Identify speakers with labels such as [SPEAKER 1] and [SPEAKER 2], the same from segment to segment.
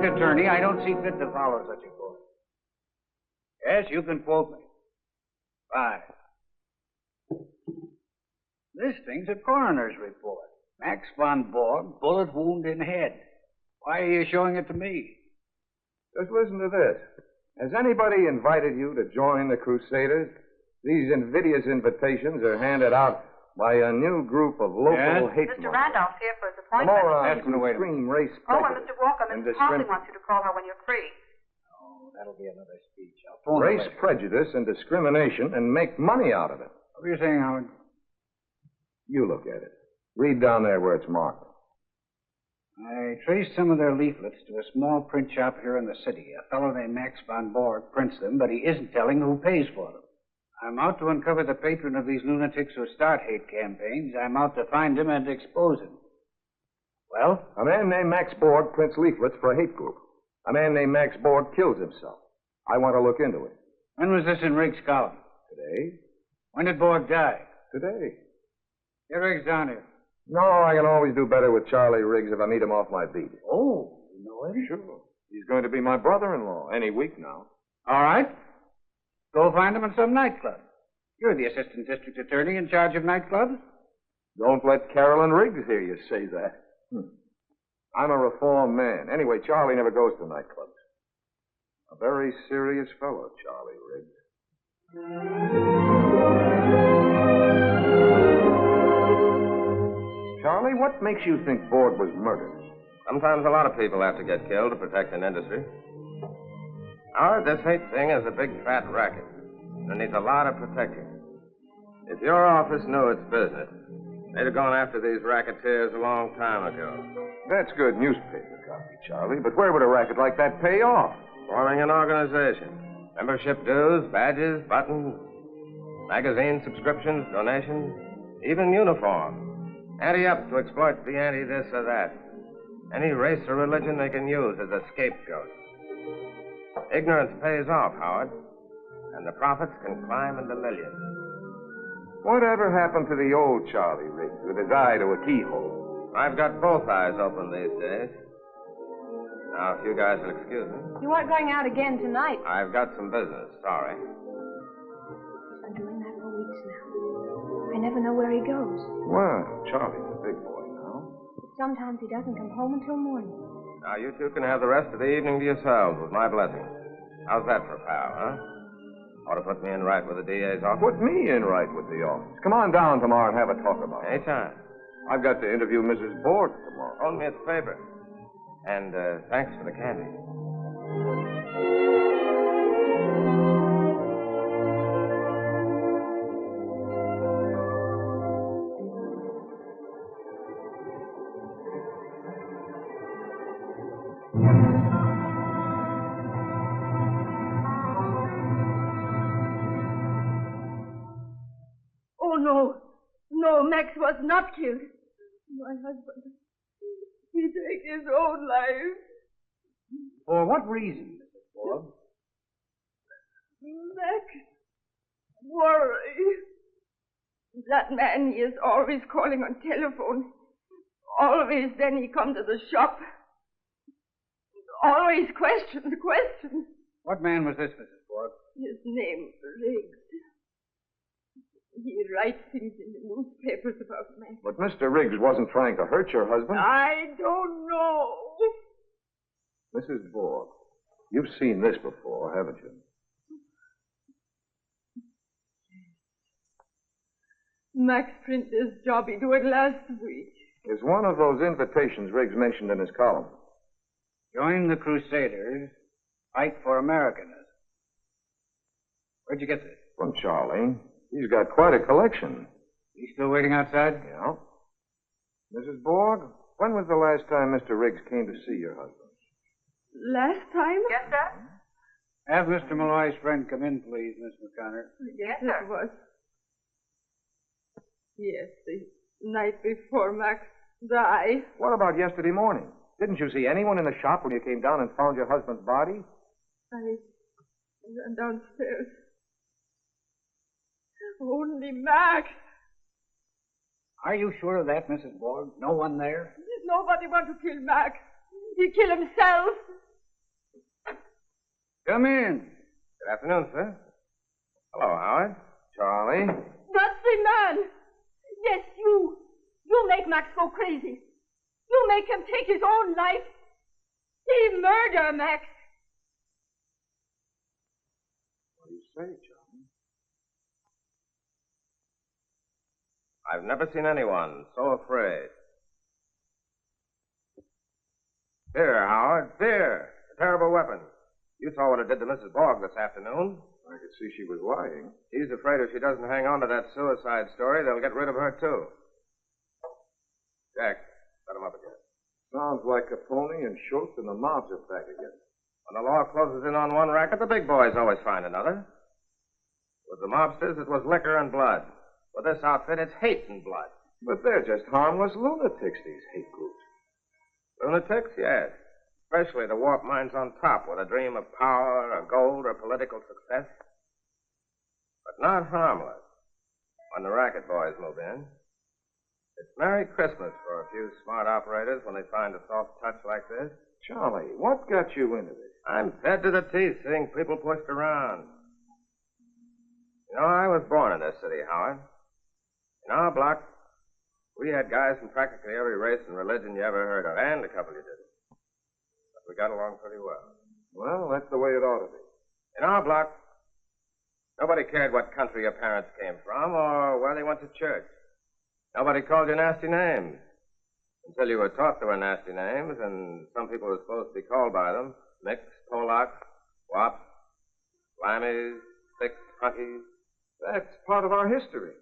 [SPEAKER 1] district attorney, I don't see fit to follow such a course. Yes, you can quote me. 5. This thing's a coroner's report. Max von Borg, bullet wound in head. Why are you showing it to me?
[SPEAKER 2] Just listen to this. Has anybody invited you to join the Crusaders? These invidious invitations are handed out by a new group of local hate
[SPEAKER 3] Mr. Randolph's here for his appointment.
[SPEAKER 2] Morons who scream race
[SPEAKER 3] Oh,
[SPEAKER 2] prejudice.
[SPEAKER 3] and Mr. Walker, Mrs. Hartley wants you to call her when you're free.
[SPEAKER 1] Oh, that'll be another speech. I'll phone
[SPEAKER 2] Race prejudice and discrimination and make money out of it.
[SPEAKER 1] What were you saying, Howard?
[SPEAKER 2] You look at it. Read down there where it's marked.
[SPEAKER 1] I traced some of their leaflets to a small print shop here in the city. A fellow named Max von Borg prints them, but he isn't telling who pays for them. I'm out to uncover the patron of these lunatics who start hate campaigns. I'm out to find him and expose him. Well?
[SPEAKER 2] A man named Max Borg prints leaflets for a hate group. A man named Max Borg kills himself. I want to look into it.
[SPEAKER 1] When was this in Riggs' column?
[SPEAKER 2] Today?
[SPEAKER 1] When did Borg die?
[SPEAKER 2] Today.
[SPEAKER 1] Get Riggs down here.
[SPEAKER 2] No, I can always do better with Charlie Riggs if I meet him off my beat.
[SPEAKER 1] Oh, you know him?
[SPEAKER 2] Sure. He's going to be my brother-in-law any week now.
[SPEAKER 1] All right. Go find him in some nightclub. You're the assistant district attorney in charge of nightclubs.
[SPEAKER 2] Don't let Carolyn Riggs hear you say that. I'm a reformed man. Anyway, Charlie never goes to nightclubs. A very serious fellow, Charlie Riggs. Charlie, what makes you think Borg was murdered?
[SPEAKER 4] Sometimes a lot of people have to get killed to protect an industry. Howard, this hate thing is a big fat racket. It needs a lot of protecting. If your office knew its business, they'd have gone after these racketeers a long time ago.
[SPEAKER 2] That's good newspaper copy, Charlie, but where would a racket like that pay off?
[SPEAKER 4] Forming an organization. Membership dues, badges, buttons, magazine subscriptions, donations, even uniforms. Anti-up to exploit the anti-this or that. Any race or religion they can use as a scapegoat. Ignorance pays off, Howard, and the profits can climb into millions.
[SPEAKER 2] Whatever happened to the old Charlie Riggs with his eye to a keyhole?
[SPEAKER 4] I've got both eyes open these days. Now, if you guys will excuse me.
[SPEAKER 5] You aren't going out again tonight.
[SPEAKER 4] I've got some business. Sorry.
[SPEAKER 5] He's been doing that for weeks now. I never know where he goes.
[SPEAKER 2] Well, Charlie's a big boy now.
[SPEAKER 5] But sometimes he doesn't come home until morning.
[SPEAKER 4] Now, you two can have the rest of the evening to yourselves with my blessing. How's that for a pal, huh? Ought to put me in right with the DA's office.
[SPEAKER 2] Put me in right with the office. Come on down tomorrow and have a talk about it.
[SPEAKER 4] Anytime.
[SPEAKER 2] I've got to interview Mrs. Borg tomorrow.
[SPEAKER 4] Hold me a favor. And thanks for the candy.
[SPEAKER 6] Oh, no. No, Max was not killed. My husband, he took his own life.
[SPEAKER 1] For what reason, Mrs. Borg?
[SPEAKER 6] Max, worry. That man, he is always calling on telephone. Always then he come to the shop. Always questions.
[SPEAKER 1] What man was this, Mrs. Borg?
[SPEAKER 6] His name, Riggs. He writes things in the newspapers about Max.
[SPEAKER 2] But Mr. Riggs wasn't trying to hurt your husband.
[SPEAKER 6] I don't know.
[SPEAKER 2] Mrs. Borg, you've seen this before, haven't you?
[SPEAKER 6] Max print this job. He do it last week.
[SPEAKER 2] It's one of those invitations Riggs mentioned in his column.
[SPEAKER 1] Join the Crusaders, fight for Americanism. Where'd you get this?
[SPEAKER 2] From Charlie. He's got quite a collection.
[SPEAKER 1] He's still waiting outside?
[SPEAKER 2] Yeah. Mrs. Borg, when was the last time Mr. Riggs came to see your husband?
[SPEAKER 6] Last time?
[SPEAKER 3] Yes, sir?
[SPEAKER 1] Have Mr. Malloy's friend come in, please, Miss McConnor.
[SPEAKER 6] Yes,
[SPEAKER 3] sir.
[SPEAKER 6] it was. Yes, the night before Max died.
[SPEAKER 2] What about yesterday morning? Didn't you see anyone in the shop when you came down and found your husband's body?
[SPEAKER 6] I ran downstairs. Only Max.
[SPEAKER 1] Are you sure of that, Mrs. Borg? No one there?
[SPEAKER 6] Nobody want to kill Max. He kill himself.
[SPEAKER 1] Come in.
[SPEAKER 4] Good afternoon, sir. Hello, Howard.
[SPEAKER 2] Charlie?
[SPEAKER 6] That's the man. Yes, you. You make Max go crazy. You make him take his own life. He murder Max.
[SPEAKER 2] What do you say, Charlie?
[SPEAKER 4] I've never seen anyone so afraid. Fear, Howard, fear. A terrible weapon. You saw what it did to Mrs. Borg this afternoon.
[SPEAKER 2] I could see she was lying.
[SPEAKER 4] He's afraid if she doesn't hang on to that suicide story, they'll get rid of her, too. Jack, set him up again.
[SPEAKER 2] Sounds like Capone and Schultz and the mobs are back again.
[SPEAKER 4] When the law closes in on one racket, the big boys always find another. With the mobsters, it was liquor and blood. With this outfit, it's hate and blood.
[SPEAKER 2] But they're just harmless lunatics, these hate groups.
[SPEAKER 4] Lunatics, yes. Especially the warped minds on top with a dream of power or gold or political success. But not harmless when the racket boys move in. It's Merry Christmas for a few smart operators when they find a soft touch like this.
[SPEAKER 2] Charlie, what got you into this?
[SPEAKER 4] I'm fed to the teeth seeing people pushed around. You know, I was born in this city, Howard. In our block, we had guys from practically every race and religion you ever heard of, and a couple you didn't. But we got along pretty well.
[SPEAKER 2] Well, that's the way it ought to be.
[SPEAKER 4] In our block, nobody cared what country your parents came from or where they went to church. Nobody called you nasty names. Until you were taught there were nasty names, and some people were supposed to be called by them. Mix, Polak, Wop, Slammies, Sticks, Hunkies.
[SPEAKER 2] That's part of our history.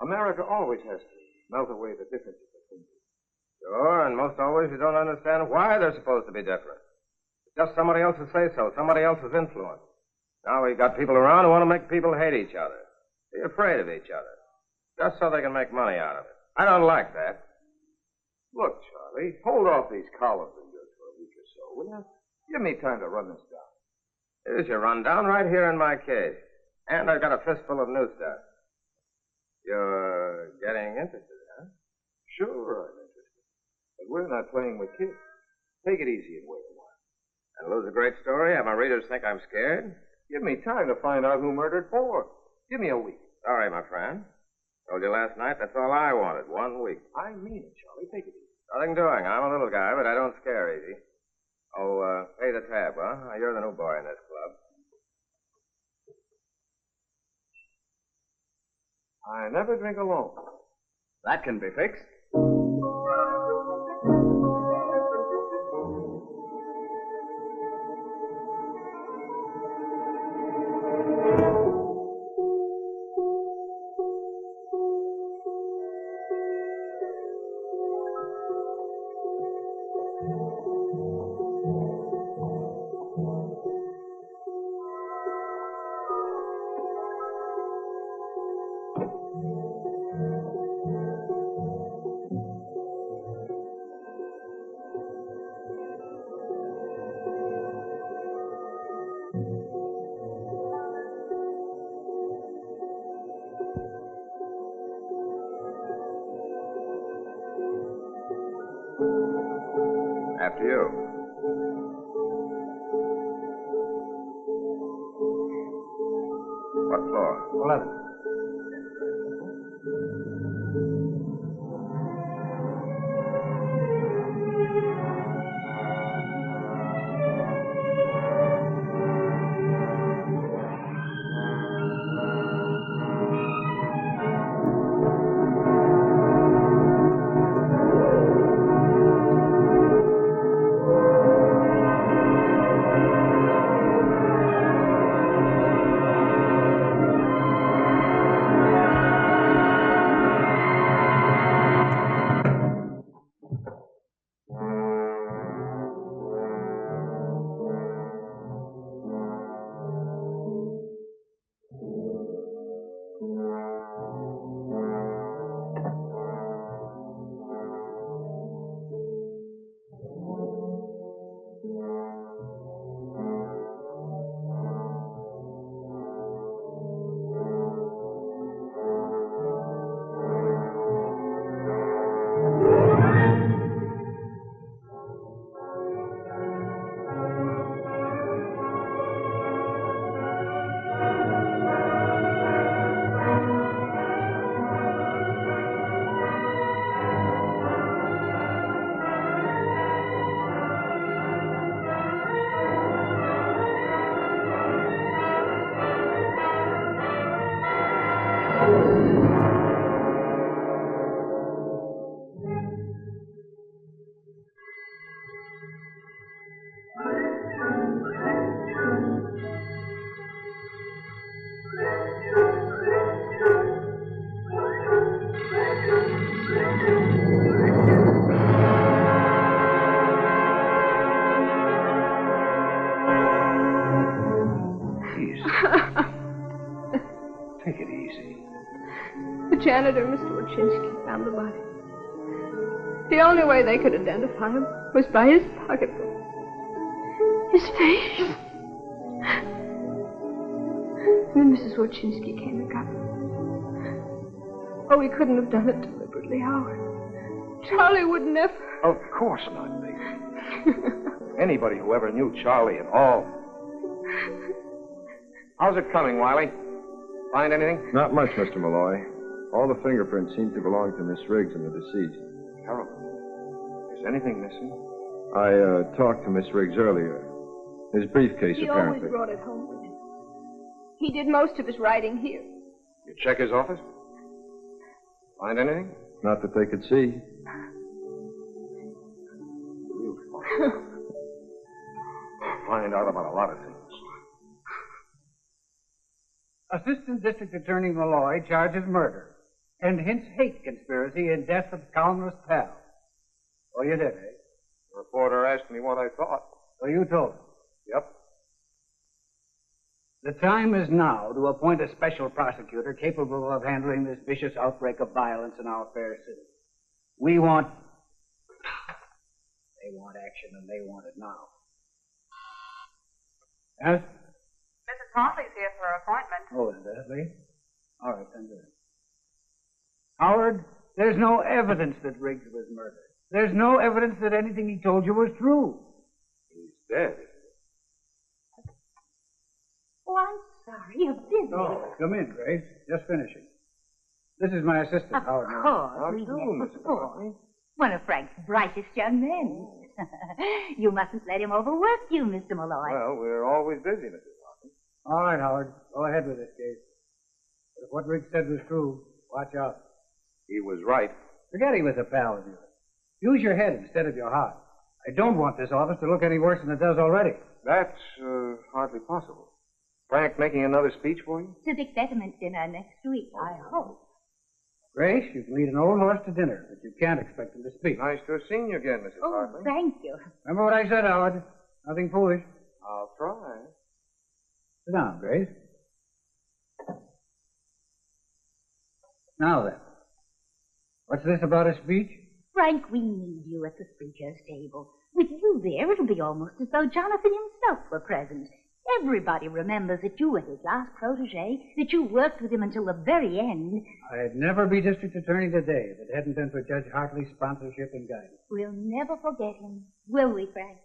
[SPEAKER 2] America always has to melt away the differences between people.
[SPEAKER 4] Sure, and most always you don't understand why they're supposed to be different. It's just somebody else's say-so, somebody else's influence. Now we've got people around who want to make people hate each other, be afraid of each other, just so they can make money out of it. I don't like that.
[SPEAKER 2] Look, Charlie, hold off these columns of yours for a week or so, will you? Give me time to run this down.
[SPEAKER 4] Here's your rundown right here in my case. And I've got a fistful of new stuff. You're getting interested, huh?
[SPEAKER 2] Sure, I'm interested. But we're not playing with kids. Take it easy and wait a while.
[SPEAKER 4] And lose a great story? Have my readers think I'm scared?
[SPEAKER 2] Give me time to find out who murdered Borg. Give me a week.
[SPEAKER 4] Sorry, my friend. Told you last night that's all I wanted. 1 week.
[SPEAKER 2] I mean it, Charlie. Take it easy.
[SPEAKER 4] Nothing doing. I'm a little guy, but I don't scare easy. Oh, pay the tab, huh? You're the new boy in this club.
[SPEAKER 2] I never drink alone.
[SPEAKER 1] That can be fixed.
[SPEAKER 4] After you. What floor?
[SPEAKER 1] 11. Take it easy.
[SPEAKER 6] The janitor, Mr. Wojcinski, found the body. The only way they could identify him was by his pocketbook. His face. Then Mrs. Wojcinski came and got him. Oh, he couldn't have done it deliberately, Howard. Charlie would never.
[SPEAKER 2] Of course not, baby. Anybody who ever knew Charlie at all. How's it coming, Wiley? Find anything?
[SPEAKER 7] Not much, Mr. Malloy. All the fingerprints seem to belong to Miss Riggs and the deceased.
[SPEAKER 2] Carol, is anything missing?
[SPEAKER 7] I talked to Miss Riggs earlier. His briefcase,
[SPEAKER 6] He
[SPEAKER 7] apparently.
[SPEAKER 6] always brought it home with him. He did most of his writing here.
[SPEAKER 2] You check his office? Find anything?
[SPEAKER 7] Not that they could see.
[SPEAKER 2] Find out about a lot of things.
[SPEAKER 1] Assistant District Attorney Malloy charges murder and hints hate conspiracy in death of columnist pal. Oh, you did, eh?
[SPEAKER 2] The reporter asked me what I thought.
[SPEAKER 1] So you told him.
[SPEAKER 2] Yep.
[SPEAKER 1] The time is now to appoint a special prosecutor capable of handling this vicious outbreak of violence in our fair city. We want... They want action, and they want it now. Yes?
[SPEAKER 3] Mrs. Hartley's here for her appointment.
[SPEAKER 1] Oh, is that Lee? All right, then do it. Howard, there's no evidence that Riggs was murdered. There's no evidence that anything he told you was true.
[SPEAKER 2] He's dead.
[SPEAKER 5] Oh, I'm sorry. You're busy.
[SPEAKER 1] Oh, come in, Grace. Just finishing. This is my assistant,
[SPEAKER 5] Of
[SPEAKER 1] Howard Malloy.
[SPEAKER 5] course.
[SPEAKER 2] How
[SPEAKER 5] we
[SPEAKER 2] do,
[SPEAKER 5] met
[SPEAKER 2] Mrs.
[SPEAKER 5] before.
[SPEAKER 2] Hartley?
[SPEAKER 5] One of Frank's brightest young men. You mustn't let him overwork you, Mr. Malloy.
[SPEAKER 2] Well, we're always busy, Mrs. Hartley.
[SPEAKER 1] All right, Howard. Go ahead with this case. But if what Riggs said was true, watch out.
[SPEAKER 2] He was right.
[SPEAKER 1] Forget he was a pal of yours. Use your head instead of your heart. I don't want this office to look any worse than it does already.
[SPEAKER 2] That's hardly possible. Frank making another speech for you?
[SPEAKER 5] Civic betterment dinner next week, I hope.
[SPEAKER 1] Grace, you can lead an old horse to dinner, but you can't expect him to speak.
[SPEAKER 2] Nice to have seen you again, Mrs.
[SPEAKER 5] Oh,
[SPEAKER 2] Hartley.
[SPEAKER 5] thank you.
[SPEAKER 1] Remember what I said, Howard? Nothing foolish.
[SPEAKER 2] I'll try.
[SPEAKER 1] Sit down, Grace. Now then, what's this about a speech?
[SPEAKER 5] Frank, we need you at the speaker's table. With you there, it'll be almost as though Jonathan himself were present. Everybody remembers that you were his last protege, that you worked with him until the very end.
[SPEAKER 1] I'd never be district attorney today if it hadn't been for Judge Hartley's sponsorship and guidance.
[SPEAKER 5] We'll never forget him, will we, Frank?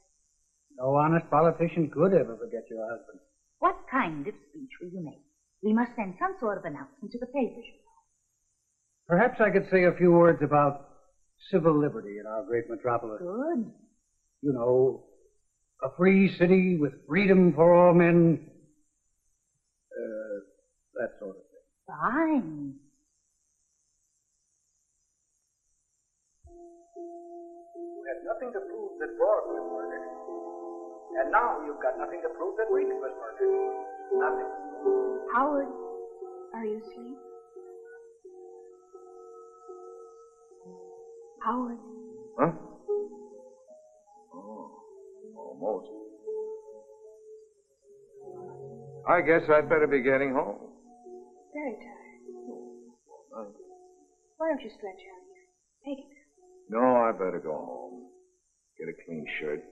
[SPEAKER 1] No honest politician could ever forget your husband.
[SPEAKER 5] What kind of speech will you make? We must send some sort of announcement to the papers.
[SPEAKER 1] Perhaps I could say a few words about civil liberty in our great metropolis.
[SPEAKER 5] Good.
[SPEAKER 1] You know, a free city with freedom for all men. That sort of thing.
[SPEAKER 5] Fine.
[SPEAKER 1] You had nothing to prove that Ward was murdered. And now you've got nothing to prove that Riggs was murdered. Nothing.
[SPEAKER 6] Howard, are you asleep? Howard.
[SPEAKER 2] Huh? Oh, almost. I guess I'd better be getting home.
[SPEAKER 6] Very tired. Why don't you stretch out here? Take it.
[SPEAKER 2] No, I better go home. Get a clean shirt.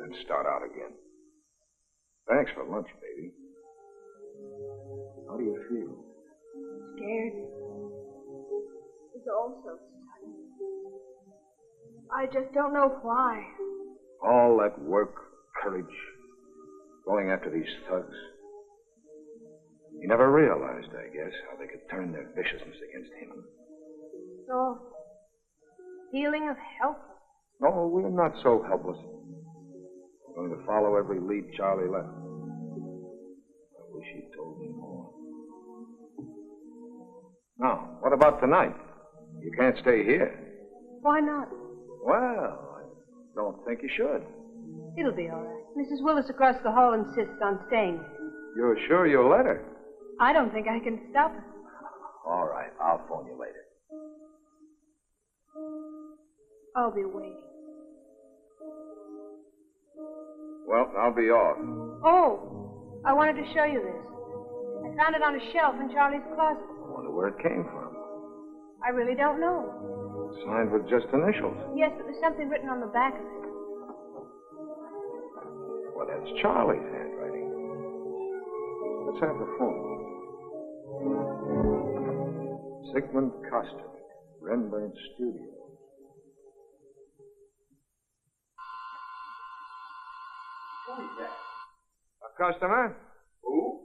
[SPEAKER 2] Then start out again. Thanks for lunch, baby. How do you feel?
[SPEAKER 6] Scared. It's all so sudden. I just don't know why.
[SPEAKER 2] All that work, courage, going after these thugs. He never realized, I guess, how they could turn their viciousness against him.
[SPEAKER 6] So, feeling of helplessness.
[SPEAKER 2] No, we're not so helpless. We're going to follow every lead Charlie left. I wish he'd told me more. Now, what about tonight? You can't stay here.
[SPEAKER 6] Why not?
[SPEAKER 2] Well, I don't think you should.
[SPEAKER 6] It'll be all right. Mrs. Willis across the hall insists on staying.
[SPEAKER 2] You're sure you'll let her?
[SPEAKER 6] I don't think I can stop her.
[SPEAKER 2] All right, I'll phone you later.
[SPEAKER 6] I'll be waiting.
[SPEAKER 2] Well, I'll be off.
[SPEAKER 6] Oh, I wanted to show you this. I Found it on a shelf in Charlie's closet.
[SPEAKER 2] I wonder where it came from.
[SPEAKER 6] I really don't know.
[SPEAKER 2] Signed with just initials.
[SPEAKER 6] Yes, but there's something written on the back of it.
[SPEAKER 2] Well, that's Charlie's handwriting. Let's have the phone. Sigmund Koster, Rembrandt Studios.
[SPEAKER 1] Who is that?
[SPEAKER 2] A customer?
[SPEAKER 1] Who?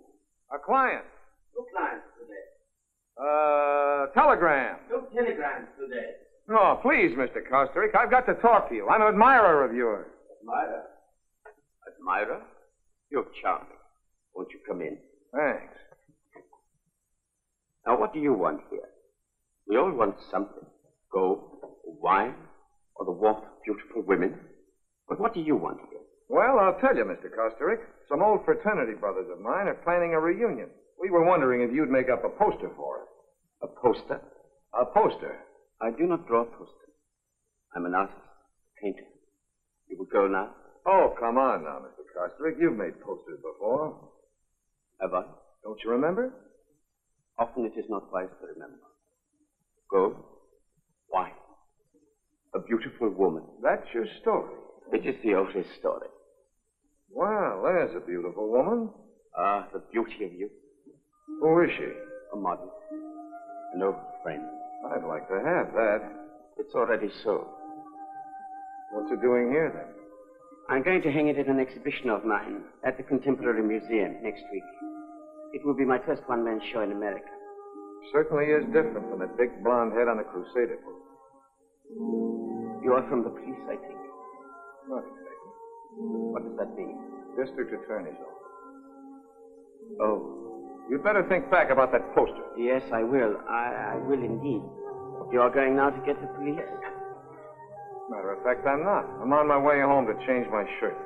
[SPEAKER 2] A client.
[SPEAKER 1] Two clients today.
[SPEAKER 2] Telegram.
[SPEAKER 1] Two telegrams today.
[SPEAKER 2] No, please, Mr. Kosterick. I've got to talk to you. I'm an admirer of yours.
[SPEAKER 8] Admirer? Admirer? You're charming. Won't you come in?
[SPEAKER 2] Thanks.
[SPEAKER 8] Now, what do you want here? We all want something. Gold, or wine, or the warmth of beautiful women. But what do you want here?
[SPEAKER 2] Well, I'll tell you, Mr. Kosterick. Some old fraternity brothers of mine are planning a reunion. We were wondering if you'd make up a poster for us.
[SPEAKER 8] A poster?
[SPEAKER 2] A poster?
[SPEAKER 8] I do not draw posters. I'm an artist, a painter. You will go now?
[SPEAKER 2] Oh, come on now, Mr. Kosterick. You've made posters before.
[SPEAKER 8] Have I?
[SPEAKER 2] Don't you remember?
[SPEAKER 8] Often it is not wise to remember. Gold, wine, a beautiful woman.
[SPEAKER 2] That's your story.
[SPEAKER 8] It is the oldest story.
[SPEAKER 2] Well, there's a beautiful woman.
[SPEAKER 8] Ah, the beauty of you.
[SPEAKER 2] Who is she?
[SPEAKER 8] A model. An old friend.
[SPEAKER 2] I'd like to have that.
[SPEAKER 8] It's already sold.
[SPEAKER 2] What's it doing here, then?
[SPEAKER 8] I'm going to hang it in an exhibition of mine at the Contemporary Museum next week. It will be my first one-man show in America.
[SPEAKER 2] Certainly is different from that big blonde head on the Crusader book.
[SPEAKER 8] You are from the police, I think.
[SPEAKER 2] Not exactly.
[SPEAKER 8] What does that mean?
[SPEAKER 2] District Attorney's office.
[SPEAKER 8] Oh.
[SPEAKER 2] You'd better think back about that poster.
[SPEAKER 8] Yes, I will. I will indeed. You are going now to get the police?
[SPEAKER 2] Matter of fact, I'm not. I'm on my way home to change my shirt.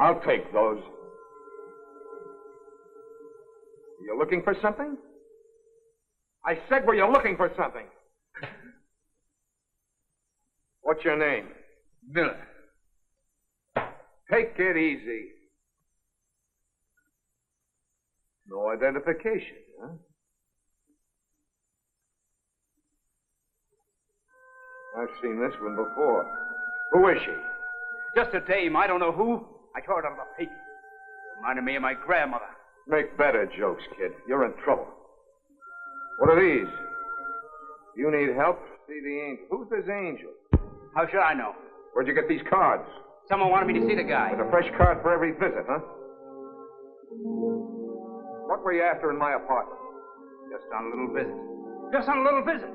[SPEAKER 2] I'll take those. You looking for something? I said, were you looking for something? What's your name?
[SPEAKER 1] Miller.
[SPEAKER 2] Take it easy. No identification, huh? I've seen this one before. Who is she?
[SPEAKER 1] Just a dame. I don't know who. I tore it out of a paper. Reminded me of my grandmother.
[SPEAKER 2] Make better jokes, kid. You're in trouble. What are these? You need help? See the angel. Who's this angel?
[SPEAKER 1] How should I know?
[SPEAKER 2] Where'd you get these cards?
[SPEAKER 1] Someone wanted me to see the guy.
[SPEAKER 2] With a fresh card for every visit, huh? What were you after in my apartment?
[SPEAKER 1] Just on a little visit. Just on a little visit.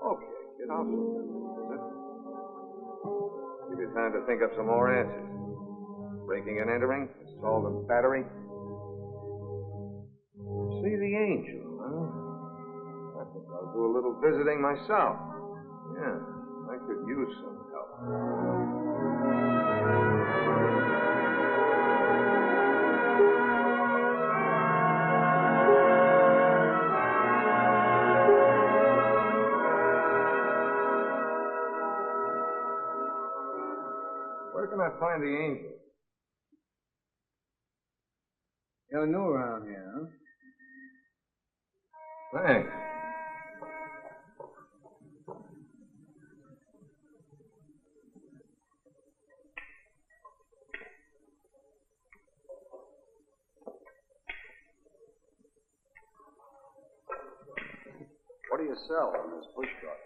[SPEAKER 2] Okay, kid, I'll see you. Give you time to think up some more answers. Breaking and entering, assault and battery. See the angel, huh? I think I'll do a little visiting myself. Yeah, I could use some help. Where can I find the angel?
[SPEAKER 1] You're new around here, huh?
[SPEAKER 2] Thanks.
[SPEAKER 9] What do you sell on this bush cart?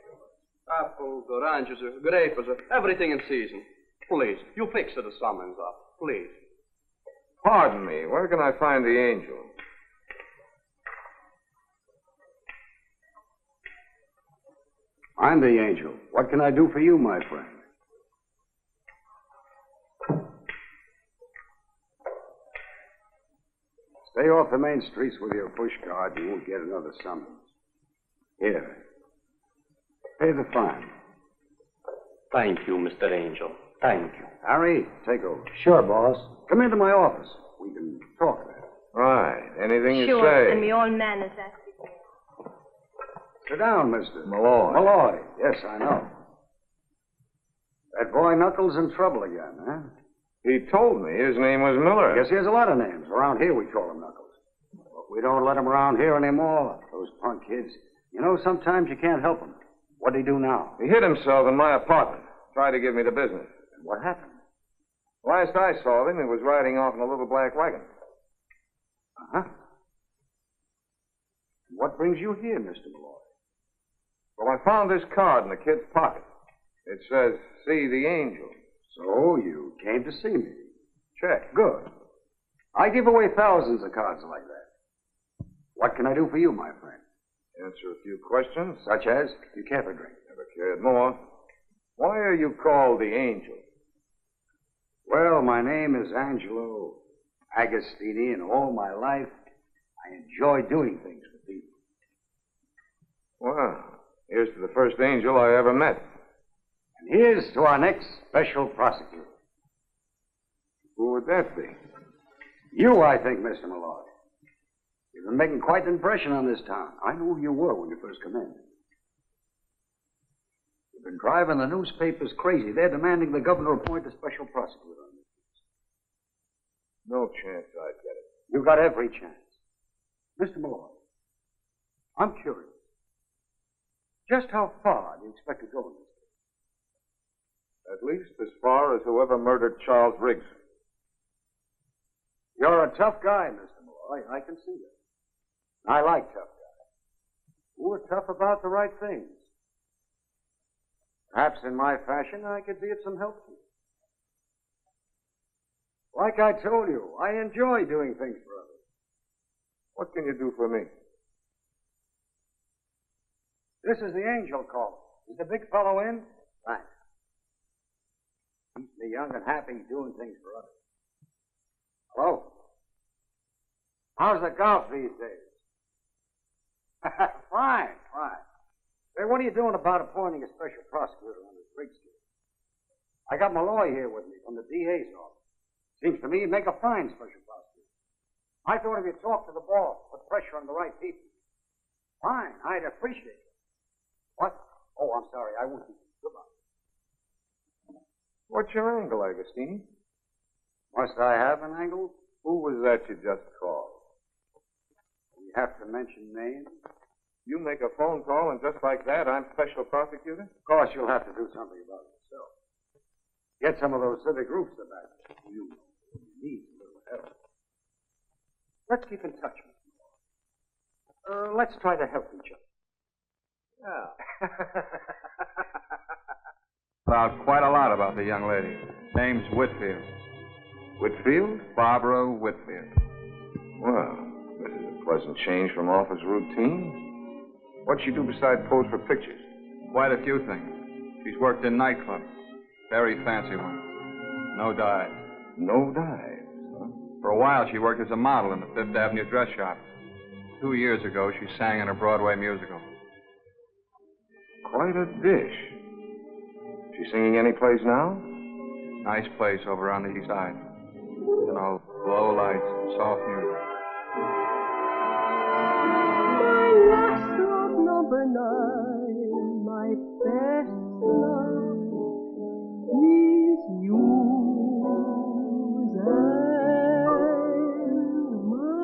[SPEAKER 9] Apples, oranges, grapes, everything in season. Please, you fix the summons up. Please.
[SPEAKER 2] Pardon me. Where can I find the angel?
[SPEAKER 9] I'm the angel. What can I do for you, my friend? Stay off the main streets with your pushcart. You won't get another summons. Here. Pay the fine.
[SPEAKER 8] Thank you, Mr. Angel. Thank you.
[SPEAKER 9] Harry, take over. Sure, boss. Come into my office. We can talk there.
[SPEAKER 2] Right. Anything you
[SPEAKER 6] Sure,
[SPEAKER 2] say.
[SPEAKER 6] and me all manners, that's it.
[SPEAKER 9] Sit down, Mr.
[SPEAKER 2] Malloy.
[SPEAKER 9] Malloy. Yes, I know. That boy Knuckles in trouble again, huh?
[SPEAKER 2] He told me his name was Miller.
[SPEAKER 9] Guess he has a lot of names. Around here we call him Knuckles. But we don't let him around here anymore. Those punk kids. You know, sometimes you can't help them. What'd he do now?
[SPEAKER 2] He hid himself in my apartment. Tried to give me the business.
[SPEAKER 9] And what happened?
[SPEAKER 2] Last I saw him, he was riding off in a little black wagon.
[SPEAKER 9] Uh-huh. What brings you here, Mr. Malloy?
[SPEAKER 2] Well, I found this card in the kid's pocket. It says, see the angel.
[SPEAKER 9] So you came to see me.
[SPEAKER 2] Check.
[SPEAKER 9] Good. I give away thousands of cards like that. What can I do for you, my friend?
[SPEAKER 2] Answer a few questions.
[SPEAKER 9] Such as, you care for drink.
[SPEAKER 2] Never cared more. Why are you called the angel?
[SPEAKER 9] Well, my name is Angelo Agostini, and all my life I enjoy doing things for people.
[SPEAKER 2] Well, here's to the first angel I ever met.
[SPEAKER 9] And here's to our next special prosecutor.
[SPEAKER 2] Who would that be?
[SPEAKER 9] You, I think, Mr. Malloy. You've been making quite an impression on this town. I knew who you were when you first come in. You've been driving the newspapers crazy. They're demanding the governor appoint a special prosecutor on this case.
[SPEAKER 2] No chance I'd get it.
[SPEAKER 9] You've got every chance. Mr. Malloy, I'm curious. Just how far do you expect to go in this case?
[SPEAKER 2] At least as far as whoever murdered Charles Riggs.
[SPEAKER 9] You're a tough guy, Mr. Malloy. I can see that. I like tough guys. Who are tough about the right things. Perhaps in my fashion, I could be of some help to you. Like I told you, I enjoy doing things for others.
[SPEAKER 2] What can you do for me?
[SPEAKER 9] This is the angel call. Is the big fellow in? Thanks. Keeps me young and happy doing things for others. Hello? How's the golf these days? Fine. Say, what are you doing about appointing a special prosecutor on this Riggs case? I got Malloy here with me from the DA's office. Seems to me he'd make a fine special prosecutor. I thought if you talk to the boss, put pressure on the right people. Fine, I'd appreciate it. What? Oh, I'm sorry, I won't keep you. Goodbye.
[SPEAKER 2] What's your angle, Agostini?
[SPEAKER 9] Must I have an angle?
[SPEAKER 2] Who was that you just called?
[SPEAKER 9] We have to mention names.
[SPEAKER 2] You make a phone call, and just like that, I'm special prosecutor?
[SPEAKER 9] Of course, you'll have to do something about it yourself. Get some of those civic groups to back you. You need a little help. Let's keep in touch, Mr. Moore. Let's try to help each other.
[SPEAKER 2] Yeah.
[SPEAKER 7] Found quite a lot about the young lady. Name's Whitfield.
[SPEAKER 2] Whitfield?
[SPEAKER 7] Barbara Whitfield.
[SPEAKER 2] Well, this is a pleasant change from office routine. What'd she do besides pose for pictures?
[SPEAKER 7] Quite a few things. She's worked in nightclubs. Very fancy ones. No dives.
[SPEAKER 2] No dives, huh?
[SPEAKER 7] For a while, she worked as a model in the Fifth Avenue dress shop. 2 years ago, she sang in a Broadway musical.
[SPEAKER 2] Quite a dish. She singing any place now?
[SPEAKER 7] Nice place over on the east side. You know, low lights and soft music.
[SPEAKER 10] Number 9, my best love is you and mine.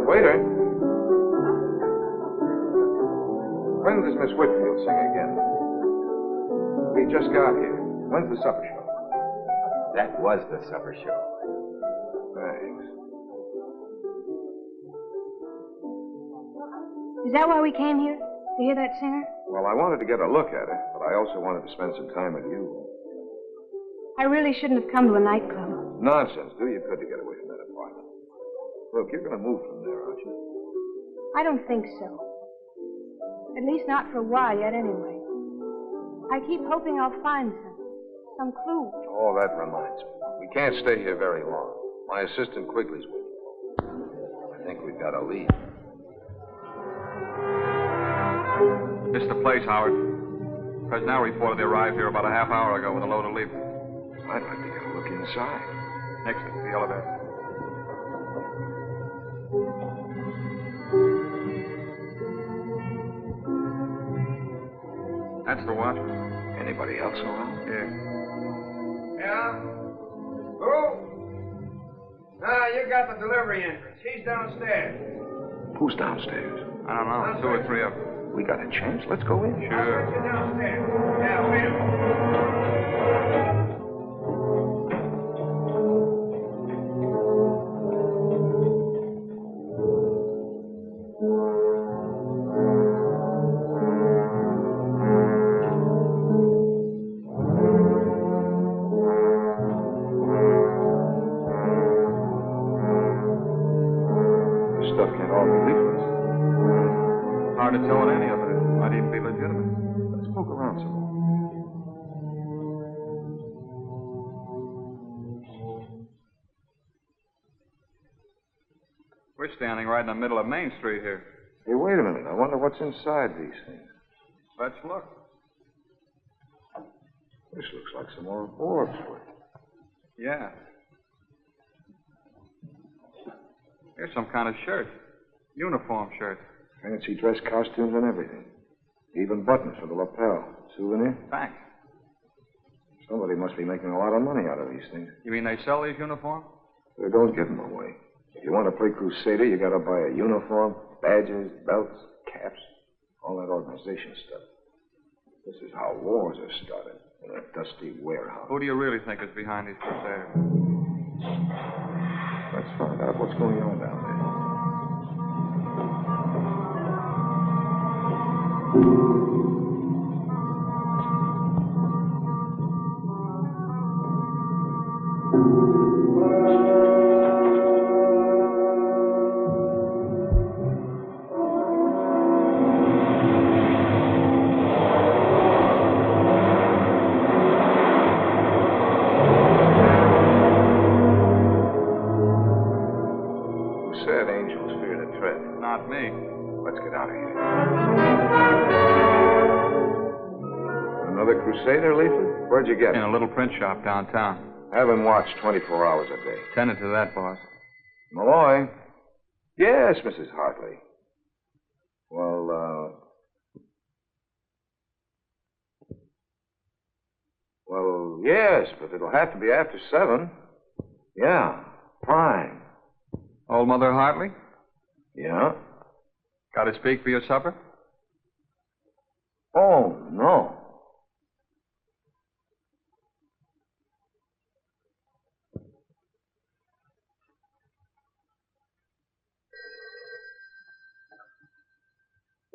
[SPEAKER 2] Waiter. When does Miss Whitfield sing again? We just got here. When's the supper show?
[SPEAKER 4] That was the supper show.
[SPEAKER 2] Thanks.
[SPEAKER 6] Is that why we came here? To hear that singer?
[SPEAKER 2] Well, I wanted to get a look at it, but I also wanted to spend some time with you.
[SPEAKER 6] I really shouldn't have come to a nightclub.
[SPEAKER 2] Nonsense. Do you good to get away from that apartment. Look, you're going to move from there, aren't you?
[SPEAKER 6] I don't think so. At least not for a while yet, anyway. I keep hoping I'll find some clue.
[SPEAKER 2] Oh, that reminds me. We can't stay here very long. My assistant Quigley's waiting. I think we've got a lead.
[SPEAKER 7] This is the place, Howard. Personnel reported they arrived here about a half hour ago with a load of leaflets.
[SPEAKER 2] I'd like to get a look inside.
[SPEAKER 7] Next to the elevator. That's the watchman.
[SPEAKER 2] Anybody else around?
[SPEAKER 7] Yeah.
[SPEAKER 4] Yeah? Who? Ah, you got the delivery entrance. He's downstairs.
[SPEAKER 2] Who's downstairs?
[SPEAKER 7] I don't know. 2 or 3 of them.
[SPEAKER 2] We got a chance. Let's go in.
[SPEAKER 7] Sure.
[SPEAKER 4] Get downstairs. Yeah, wait a minute.
[SPEAKER 2] This stuff can't all be leaflets.
[SPEAKER 7] Hard to tell what any of it is. Might even be legitimate.
[SPEAKER 2] Let's poke around some more.
[SPEAKER 7] We're standing right in the middle of Main Street here.
[SPEAKER 2] Hey, wait a minute. I wonder what's inside these things.
[SPEAKER 7] Let's look.
[SPEAKER 2] This looks like some more orbs.
[SPEAKER 7] Yeah. Here's some kind of shirt. Uniform shirt.
[SPEAKER 2] Fancy dress costumes and everything. Even buttons for the lapel. Souvenir.
[SPEAKER 7] Thanks.
[SPEAKER 2] Somebody must be making a lot of money out of these things.
[SPEAKER 7] You mean they sell these uniforms?
[SPEAKER 2] They don't give them away. If you want to play Crusader, you got to buy a uniform, badges, belts, caps, all that organization stuff. This is how wars are started in a dusty warehouse.
[SPEAKER 7] Who do you really think is behind these Crusaders?
[SPEAKER 2] Let's find out what's going on down there.
[SPEAKER 7] Not me.
[SPEAKER 2] Let's get out of here. Another Crusader leaflet? Where'd you get it?
[SPEAKER 7] In a little print shop downtown.
[SPEAKER 2] Have him watched 24 hours a day.
[SPEAKER 7] Tended to that, boss.
[SPEAKER 2] Malloy? Yes, Mrs. Hartley. Well, yes, but it'll have to be after 7. Yeah, fine.
[SPEAKER 7] Old Mother Hartley?
[SPEAKER 2] Yeah?
[SPEAKER 7] Got to speak for your supper?
[SPEAKER 2] Oh, no.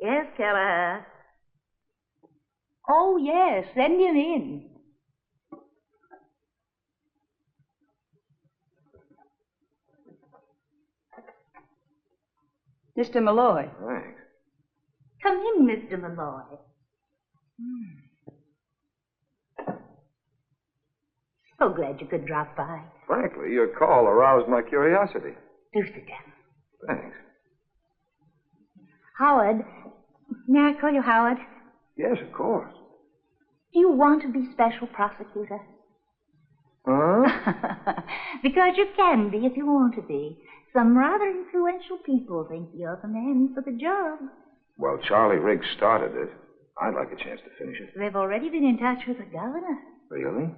[SPEAKER 5] Yes, Keller. Oh, yes, send him in.
[SPEAKER 6] Mr. Malloy.
[SPEAKER 2] Thanks.
[SPEAKER 5] Come in, Mr. Malloy. So glad you could drop by.
[SPEAKER 2] Frankly, your call aroused my curiosity.
[SPEAKER 5] Do sit down.
[SPEAKER 2] Thanks.
[SPEAKER 5] Howard. May I call you Howard?
[SPEAKER 2] Yes, of course.
[SPEAKER 5] Do you want to be special prosecutor?
[SPEAKER 2] Huh?
[SPEAKER 5] Because you can be if you want to be. Some rather influential people think you're the man for the job.
[SPEAKER 2] Well, Charlie Riggs started it. I'd like a chance to finish it.
[SPEAKER 5] They've already been in touch with the governor.
[SPEAKER 2] Really?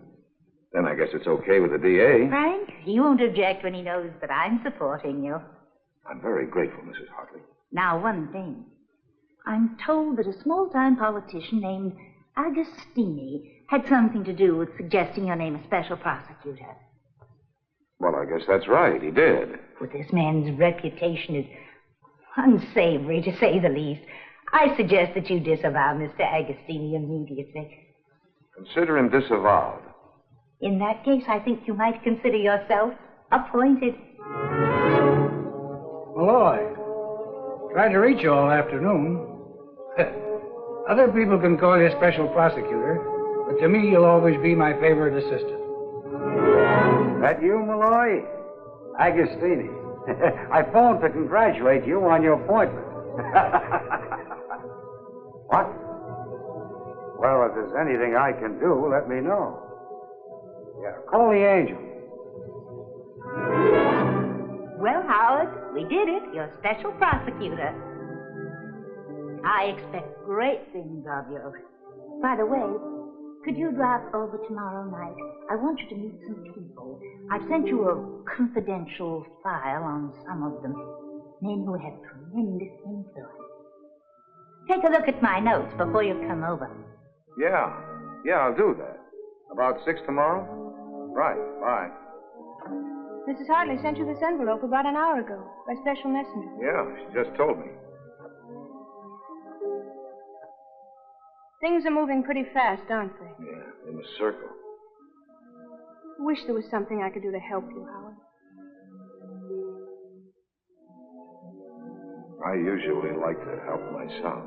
[SPEAKER 2] Then I guess it's okay with the DA.
[SPEAKER 5] Frank, he won't object when he knows that I'm supporting you.
[SPEAKER 2] I'm very grateful, Mrs. Hartley.
[SPEAKER 5] Now, one thing. I'm told that a small-time politician named Agostini had something to do with suggesting your name as special prosecutor.
[SPEAKER 2] Well, I guess that's right. He did.
[SPEAKER 5] But this man's reputation is unsavory, to say the least. I suggest that you disavow Mr. Agostini immediately.
[SPEAKER 2] Consider him disavowed.
[SPEAKER 5] In that case, I think you might consider yourself appointed.
[SPEAKER 1] Malloy, tried to reach you all afternoon. Other people can call you special prosecutor, but to me, you'll always be my favorite assistant.
[SPEAKER 9] That you, Malloy? Agostini. I phoned to congratulate you on your appointment. What? Well, if there's anything I can do, let me know. Yeah, call the Angel.
[SPEAKER 5] Well, Howard, we did it. You're special prosecutor. I expect great things of you. By the way, could you drop over tomorrow night? I want you to meet some people. I've sent you a confidential file on some of them. Men who have tremendous influence. Take a look at my notes before you come over.
[SPEAKER 2] Yeah, I'll do that. About 6 tomorrow? Right, bye.
[SPEAKER 6] Mrs. Hartley sent you this envelope about an hour ago by special messenger.
[SPEAKER 2] Yeah, she just told me.
[SPEAKER 6] Things are moving pretty fast, aren't they?
[SPEAKER 2] Yeah, in a circle.
[SPEAKER 6] I wish there was something I could do to help you, Howard.
[SPEAKER 2] I usually like to help myself.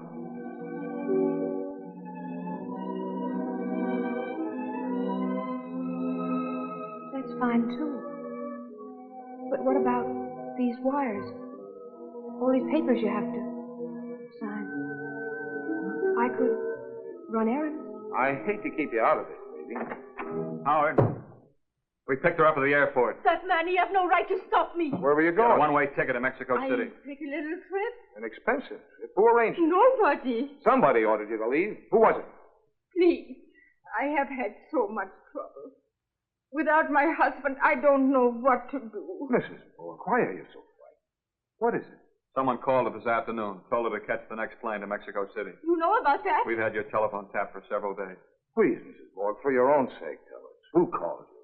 [SPEAKER 6] That's fine, too. But what about these wires? All these papers you have to sign. I could run errands.
[SPEAKER 2] I hate to keep you out of this, baby.
[SPEAKER 7] Howard, we picked her up at the airport.
[SPEAKER 10] That man, he have no right to stop me.
[SPEAKER 2] Where were you
[SPEAKER 7] Got
[SPEAKER 2] going?
[SPEAKER 7] a one-way ticket to Mexico City.
[SPEAKER 10] Take a little trip.
[SPEAKER 2] An expensive trip. Who arranged it?
[SPEAKER 10] Nobody.
[SPEAKER 2] Somebody ordered you to leave. Who was it?
[SPEAKER 10] Please, I have had so much trouble. Without my husband, I don't know what to do.
[SPEAKER 2] Mrs. Bullock, why are you so frightened? What is it?
[SPEAKER 7] Someone called her this afternoon, told her to catch the next plane to Mexico City.
[SPEAKER 10] You know about that?
[SPEAKER 7] We've had your telephone tapped for several days.
[SPEAKER 2] Please, Mrs. Bullock, for your own sake, tell us. Who called you?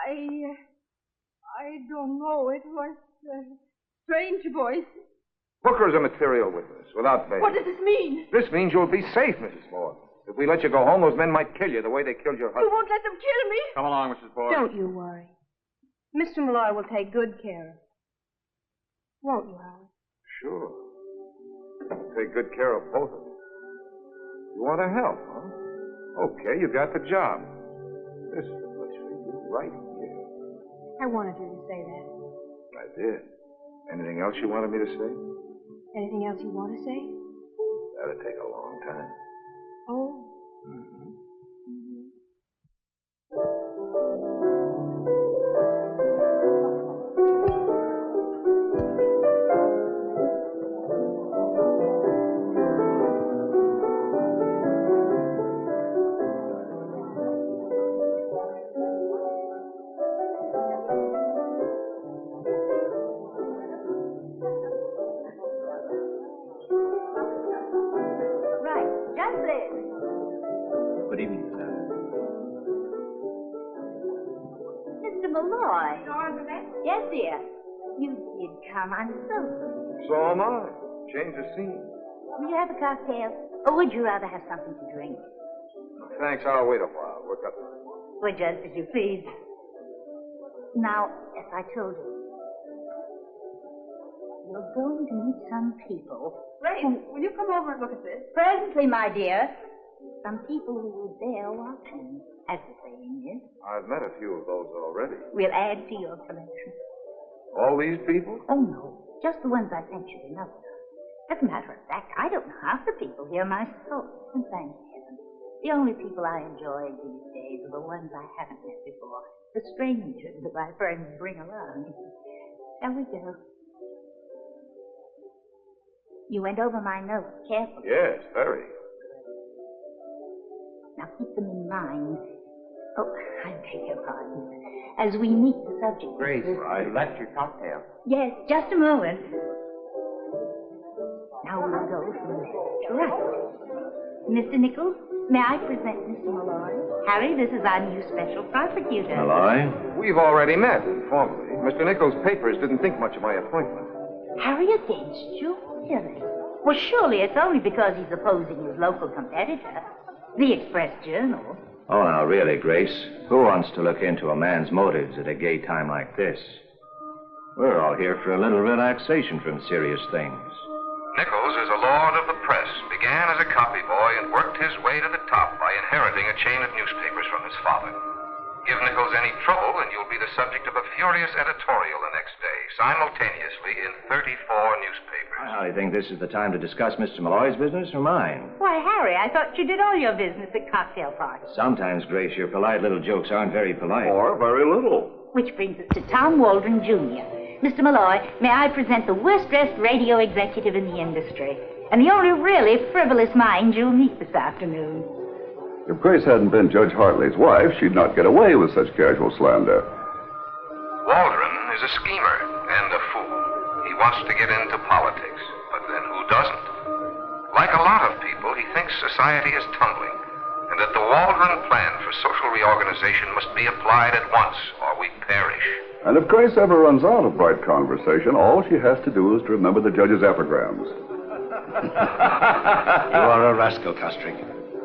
[SPEAKER 10] I don't know. It was a strange voice.
[SPEAKER 2] Book her as a material witness, without bail.
[SPEAKER 10] What does this mean?
[SPEAKER 2] This means you'll be safe, Mrs. Bullock. If we let you go home, those men might kill you the way they killed your
[SPEAKER 10] You
[SPEAKER 2] husband.
[SPEAKER 10] won't let them kill me?
[SPEAKER 7] Come along, Mrs. Bullock.
[SPEAKER 6] Don't you worry. Mr. Malloy will take good care of you. Won't you, Howard?
[SPEAKER 2] Sure. Take good care of both of you. You want to help, huh? Okay, you got the job. This is the place for you, right here.
[SPEAKER 6] I wanted you to say that.
[SPEAKER 2] I did. Anything else you wanted me to say?
[SPEAKER 6] Anything else you want to say?
[SPEAKER 2] That'd take a long time.
[SPEAKER 6] Oh.
[SPEAKER 11] Good evening, sir.
[SPEAKER 5] Mr. Malloy. Yes, dear. You did come. I'm so pleased.
[SPEAKER 2] So am I. Change the scene.
[SPEAKER 5] Will you have a cocktail? Or would you rather have something to drink?
[SPEAKER 2] Thanks, I'll wait a while. Work up.
[SPEAKER 5] Well, just as you please. Now, as I told you, you're going to meet some people.
[SPEAKER 3] Ray, will you come over and look at this?
[SPEAKER 5] Presently, my dear. Some people who were there watching, as the saying is.
[SPEAKER 2] I've met a few of those already.
[SPEAKER 5] We'll add to your collection.
[SPEAKER 2] All these people?
[SPEAKER 5] Oh, no. Just the ones I sent you to know. As a matter of fact, I don't know half the people here myself. And thank heaven. The only people I enjoy these days are the ones I haven't met before. The strangers that my friends bring along. Shall we go? You went over my notes carefully.
[SPEAKER 2] Yes, very.
[SPEAKER 5] Now keep them in mind. Oh, I beg your pardon. As we meet the subject.
[SPEAKER 8] Grace, I left your cocktail.
[SPEAKER 5] Yes, just a moment. Now we'll go from left to right. Mr. Nichols, May I present Mr. Malloy? Harry, this is our new special prosecutor.
[SPEAKER 4] Malloy?
[SPEAKER 2] We've already met informally. Mr. Nichols' papers didn't think much of my appointment.
[SPEAKER 5] Harry against you? Really? Well, surely it's only because he's opposing his local competitor, the Express-Journal.
[SPEAKER 4] Oh, now, really, Grace, who wants to look into a man's motives at a gay time like this? We're all here for a little relaxation from serious things.
[SPEAKER 2] Nichols is a lord of the press, began as a copy boy and worked his way to the top by inheriting a chain of newspapers from his father. Give Nichols any trouble and you'll be the subject of a furious editorial the next day, simultaneously in 34 newspapers.
[SPEAKER 4] I think this is the time to discuss Mr. Malloy's business or mine.
[SPEAKER 5] Why, Harry, I thought you did all your business at cocktail parties.
[SPEAKER 4] Sometimes, Grace, your polite little jokes aren't very polite.
[SPEAKER 8] Or very little.
[SPEAKER 5] Which brings us to Tom Waldron, Jr. Mr. Malloy, may I present the worst-dressed radio executive in the industry, and the only really frivolous mind you'll meet this afternoon.
[SPEAKER 11] If Grace hadn't been Judge Hartley's wife, she'd not get away with such casual slander.
[SPEAKER 2] Waldron is a schemer and a fool. He wants to get into politics, but then who doesn't? Like a lot of people, he thinks society is tumbling, and that the Waldron plan for social reorganization must be applied at once, or we perish.
[SPEAKER 11] And if Grace ever runs out of bright conversation, all she has to do is to remember the judge's epigrams.
[SPEAKER 1] You are a rascal, Costrick.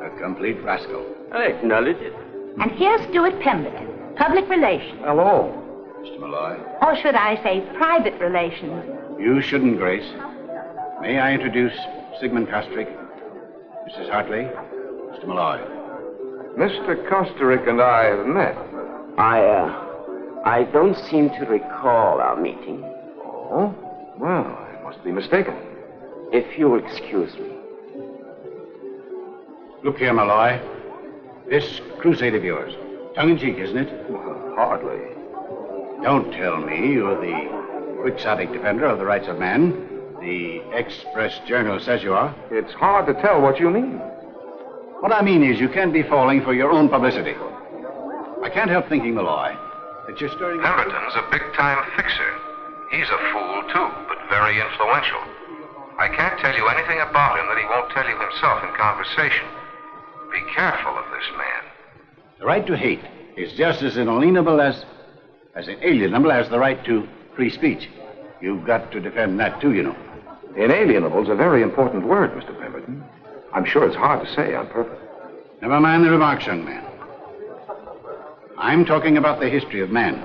[SPEAKER 1] A complete rascal.
[SPEAKER 8] I acknowledge it.
[SPEAKER 5] And here's Stuart Pemberton, public relations.
[SPEAKER 2] Hello.
[SPEAKER 1] Mr. Malloy.
[SPEAKER 5] Or should I say private relations?
[SPEAKER 1] You shouldn't, Grace. May I introduce Sigmund Costrick, Mrs. Hartley, Mr. Malloy.
[SPEAKER 2] Mr. Costrick and I have met.
[SPEAKER 8] I don't seem to recall our meeting.
[SPEAKER 2] Oh? Well, I must be mistaken.
[SPEAKER 8] If you'll excuse me.
[SPEAKER 1] Look here, Malloy. This crusade of yours, tongue-in-cheek, isn't it?
[SPEAKER 2] Well, hardly.
[SPEAKER 1] Don't tell me you're the quixotic defender of the rights of man. The Express-Journal says you are.
[SPEAKER 2] It's hard to tell what you mean.
[SPEAKER 1] What I mean is you can't be falling for your own publicity. I can't help thinking, Malloy, that you're stirring...
[SPEAKER 2] Pemberton's a big-time fixer. He's a fool, too, but very influential. I can't tell you anything about him that he won't tell you himself in conversation. Be careful of this man.
[SPEAKER 1] The right to hate is just as inalienable as the right to free speech. You've got to defend that, too, you know.
[SPEAKER 2] Inalienable's a very important word, Mr. Pemberton. I'm sure it's hard to say on purpose.
[SPEAKER 1] Never mind the remarks, young man. I'm talking about the history of man.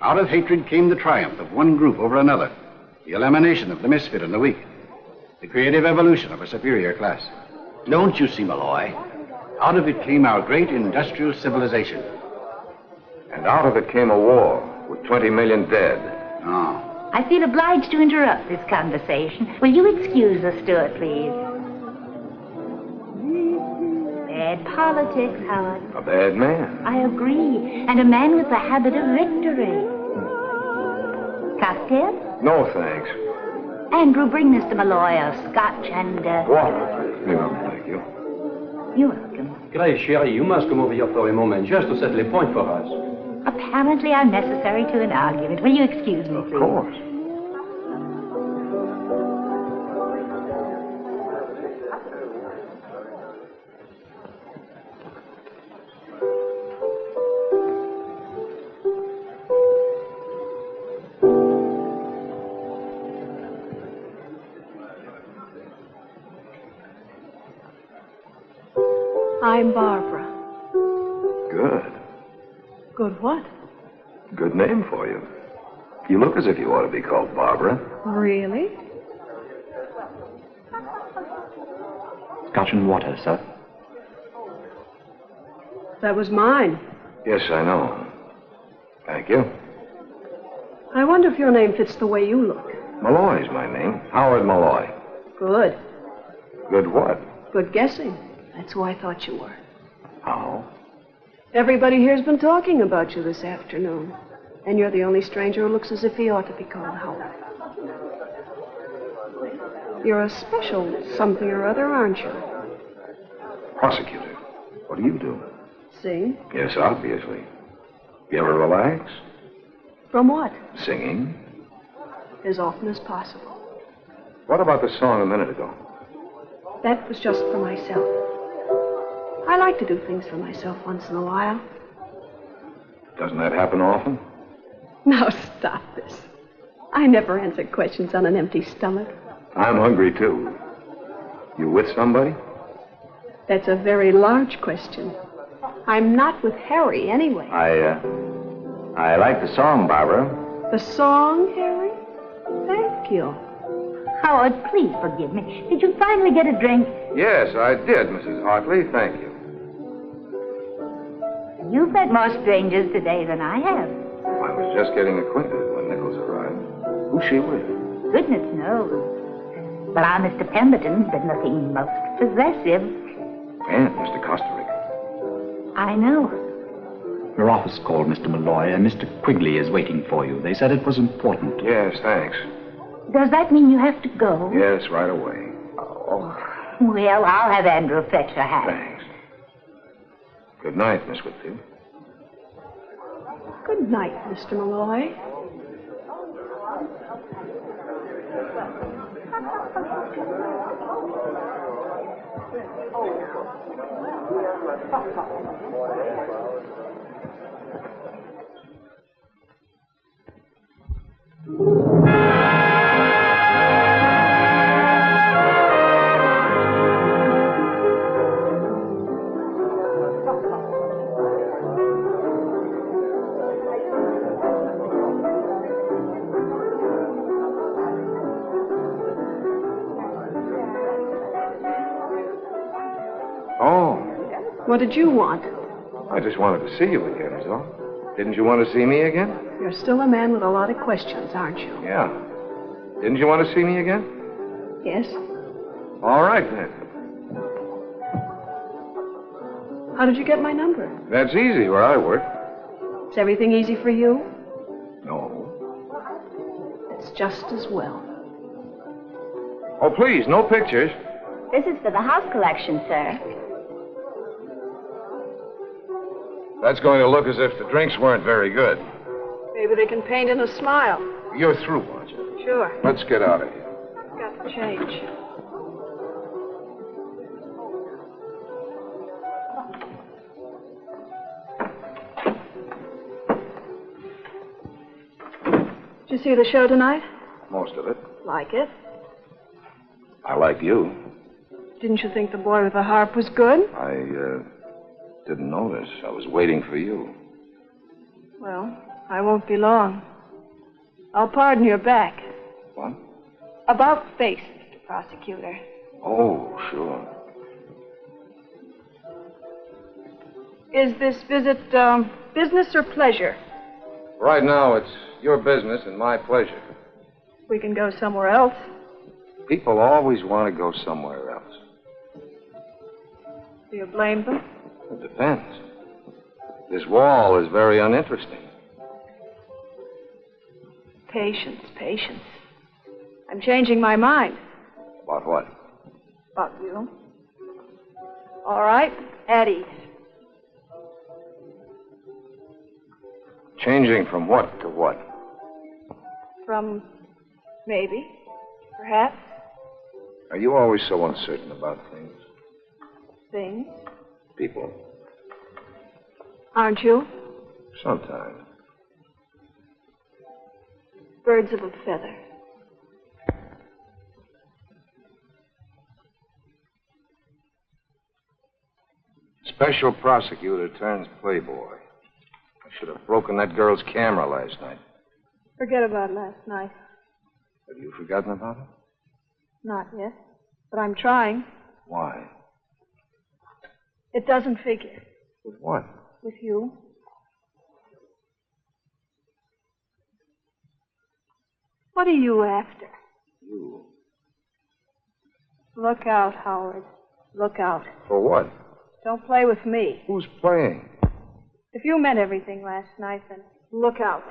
[SPEAKER 1] Out of hatred came the triumph of one group over another, the elimination of the misfit and the weak, the creative evolution of a superior class. Don't you see, Malloy? Out of it came our great industrial civilization.
[SPEAKER 2] And out of it came a war with 20 million dead.
[SPEAKER 1] Oh.
[SPEAKER 5] I feel obliged to interrupt this conversation. Will you excuse us, Stuart, please? Bad politics, Howard.
[SPEAKER 2] A bad man.
[SPEAKER 5] I agree. And a man with the habit of victory. Cocktail?
[SPEAKER 2] No, thanks.
[SPEAKER 5] Andrew, bring Mr. Malloy a scotch and...
[SPEAKER 2] Water, please. No, thank you.
[SPEAKER 5] You're welcome.
[SPEAKER 12] Grace, chérie, you must come over here for a moment, just to settle a point for us.
[SPEAKER 5] Apparently unnecessary to an argument. Will you excuse me, please?
[SPEAKER 2] Of course.
[SPEAKER 6] I'm Barbara.
[SPEAKER 2] Good.
[SPEAKER 6] Good what?
[SPEAKER 2] Good name for you. You look as if you ought to be called Barbara.
[SPEAKER 6] Really?
[SPEAKER 12] Scotch and water, sir.
[SPEAKER 6] That was mine.
[SPEAKER 2] Yes, I know. Thank you.
[SPEAKER 6] I wonder if your name fits the way you look.
[SPEAKER 2] Malloy's my name. Howard Malloy.
[SPEAKER 6] Good.
[SPEAKER 2] Good what?
[SPEAKER 6] Good guessing. That's who I thought you were.
[SPEAKER 2] How?
[SPEAKER 6] Everybody here's been talking about you this afternoon. And you're the only stranger who looks as if he ought to be called Howard. You're a special something or other, aren't you?
[SPEAKER 2] Prosecutor. What do you do?
[SPEAKER 6] Sing?
[SPEAKER 2] Yes, obviously. You ever relax?
[SPEAKER 6] From what?
[SPEAKER 2] Singing.
[SPEAKER 6] As often as possible.
[SPEAKER 2] What about the song a minute ago?
[SPEAKER 6] That was just for myself. I like to do things for myself once in a while.
[SPEAKER 2] Doesn't that happen often?
[SPEAKER 6] Now stop this. I never answer questions on an empty stomach.
[SPEAKER 2] I'm hungry, too. You with somebody?
[SPEAKER 6] That's a very large question. I'm not with Harry, anyway.
[SPEAKER 4] I like the song, Barbara.
[SPEAKER 6] The song, Harry? Thank you.
[SPEAKER 5] Howard, please forgive me. Did you finally get a drink?
[SPEAKER 2] Yes, I did, Mrs. Hartley. Thank you.
[SPEAKER 5] You've met more strangers today than I have.
[SPEAKER 2] I was just getting acquainted when Nichols arrived. Who's she with?
[SPEAKER 5] Goodness knows. But our Mr. Pemberton's been looking most possessive.
[SPEAKER 2] And Mr. Costa Rica.
[SPEAKER 5] I know.
[SPEAKER 13] Your office called, Mr. Malloy, and Mr. Quigley is waiting for you. They said it was important.
[SPEAKER 2] Yes, thanks.
[SPEAKER 5] Does that mean you have to go?
[SPEAKER 2] Yes, right away.
[SPEAKER 5] Oh, well, I'll have Andrew fetch her hat.
[SPEAKER 2] Thanks. Good night, Miss Whitfield.
[SPEAKER 6] Good night, Mr. Malloy. What did you want?
[SPEAKER 2] I just wanted to see you again, is all. Didn't you want to see me again?
[SPEAKER 6] You're still a man with a lot of questions, aren't you?
[SPEAKER 2] Yeah. Didn't you want to see me again?
[SPEAKER 6] Yes.
[SPEAKER 2] All right, then.
[SPEAKER 6] How did you get my number?
[SPEAKER 2] That's easy where I work.
[SPEAKER 6] Is everything easy for you?
[SPEAKER 2] No.
[SPEAKER 6] It's just as well.
[SPEAKER 2] Oh, please, no pictures.
[SPEAKER 14] This is for the house collection, sir.
[SPEAKER 2] That's going to look as if the drinks weren't very good.
[SPEAKER 6] Maybe they can paint in a smile.
[SPEAKER 2] You're through, aren't you?
[SPEAKER 6] Sure.
[SPEAKER 2] Let's get out of here.
[SPEAKER 6] Got the change. Did you see the show tonight?
[SPEAKER 2] Most of it.
[SPEAKER 6] Like it?
[SPEAKER 2] I like you.
[SPEAKER 6] Didn't you think the boy with the harp was good?
[SPEAKER 2] I didn't notice. I was waiting for you.
[SPEAKER 6] Well, I won't be long. I'll pardon your back.
[SPEAKER 2] What?
[SPEAKER 6] About face, Mr. Prosecutor.
[SPEAKER 2] Oh, sure.
[SPEAKER 6] Is this visit business or pleasure?
[SPEAKER 2] Right now, it's your business and my pleasure.
[SPEAKER 6] We can go somewhere else.
[SPEAKER 2] People always want to go somewhere else.
[SPEAKER 6] Do you blame them?
[SPEAKER 2] It depends. This wall is very uninteresting.
[SPEAKER 6] Patience, patience. I'm changing my mind.
[SPEAKER 2] About what?
[SPEAKER 6] About you. All right, at ease.
[SPEAKER 2] Changing from what to what?
[SPEAKER 6] From maybe, perhaps.
[SPEAKER 2] Are you always so uncertain about things?
[SPEAKER 6] Things?
[SPEAKER 2] People.
[SPEAKER 6] Aren't you?
[SPEAKER 2] Sometimes.
[SPEAKER 6] Birds of a feather.
[SPEAKER 2] Special prosecutor turns playboy. I should have broken that girl's camera last night.
[SPEAKER 6] Forget about last night.
[SPEAKER 2] Have you forgotten about it?
[SPEAKER 6] Not yet, but I'm trying.
[SPEAKER 2] Why?
[SPEAKER 6] It doesn't figure.
[SPEAKER 2] With what?
[SPEAKER 6] With you. What are you after?
[SPEAKER 2] You.
[SPEAKER 6] Look out, Howard. Look out.
[SPEAKER 2] For what?
[SPEAKER 6] Don't play with me.
[SPEAKER 2] Who's playing?
[SPEAKER 6] If you meant everything last night, then look out.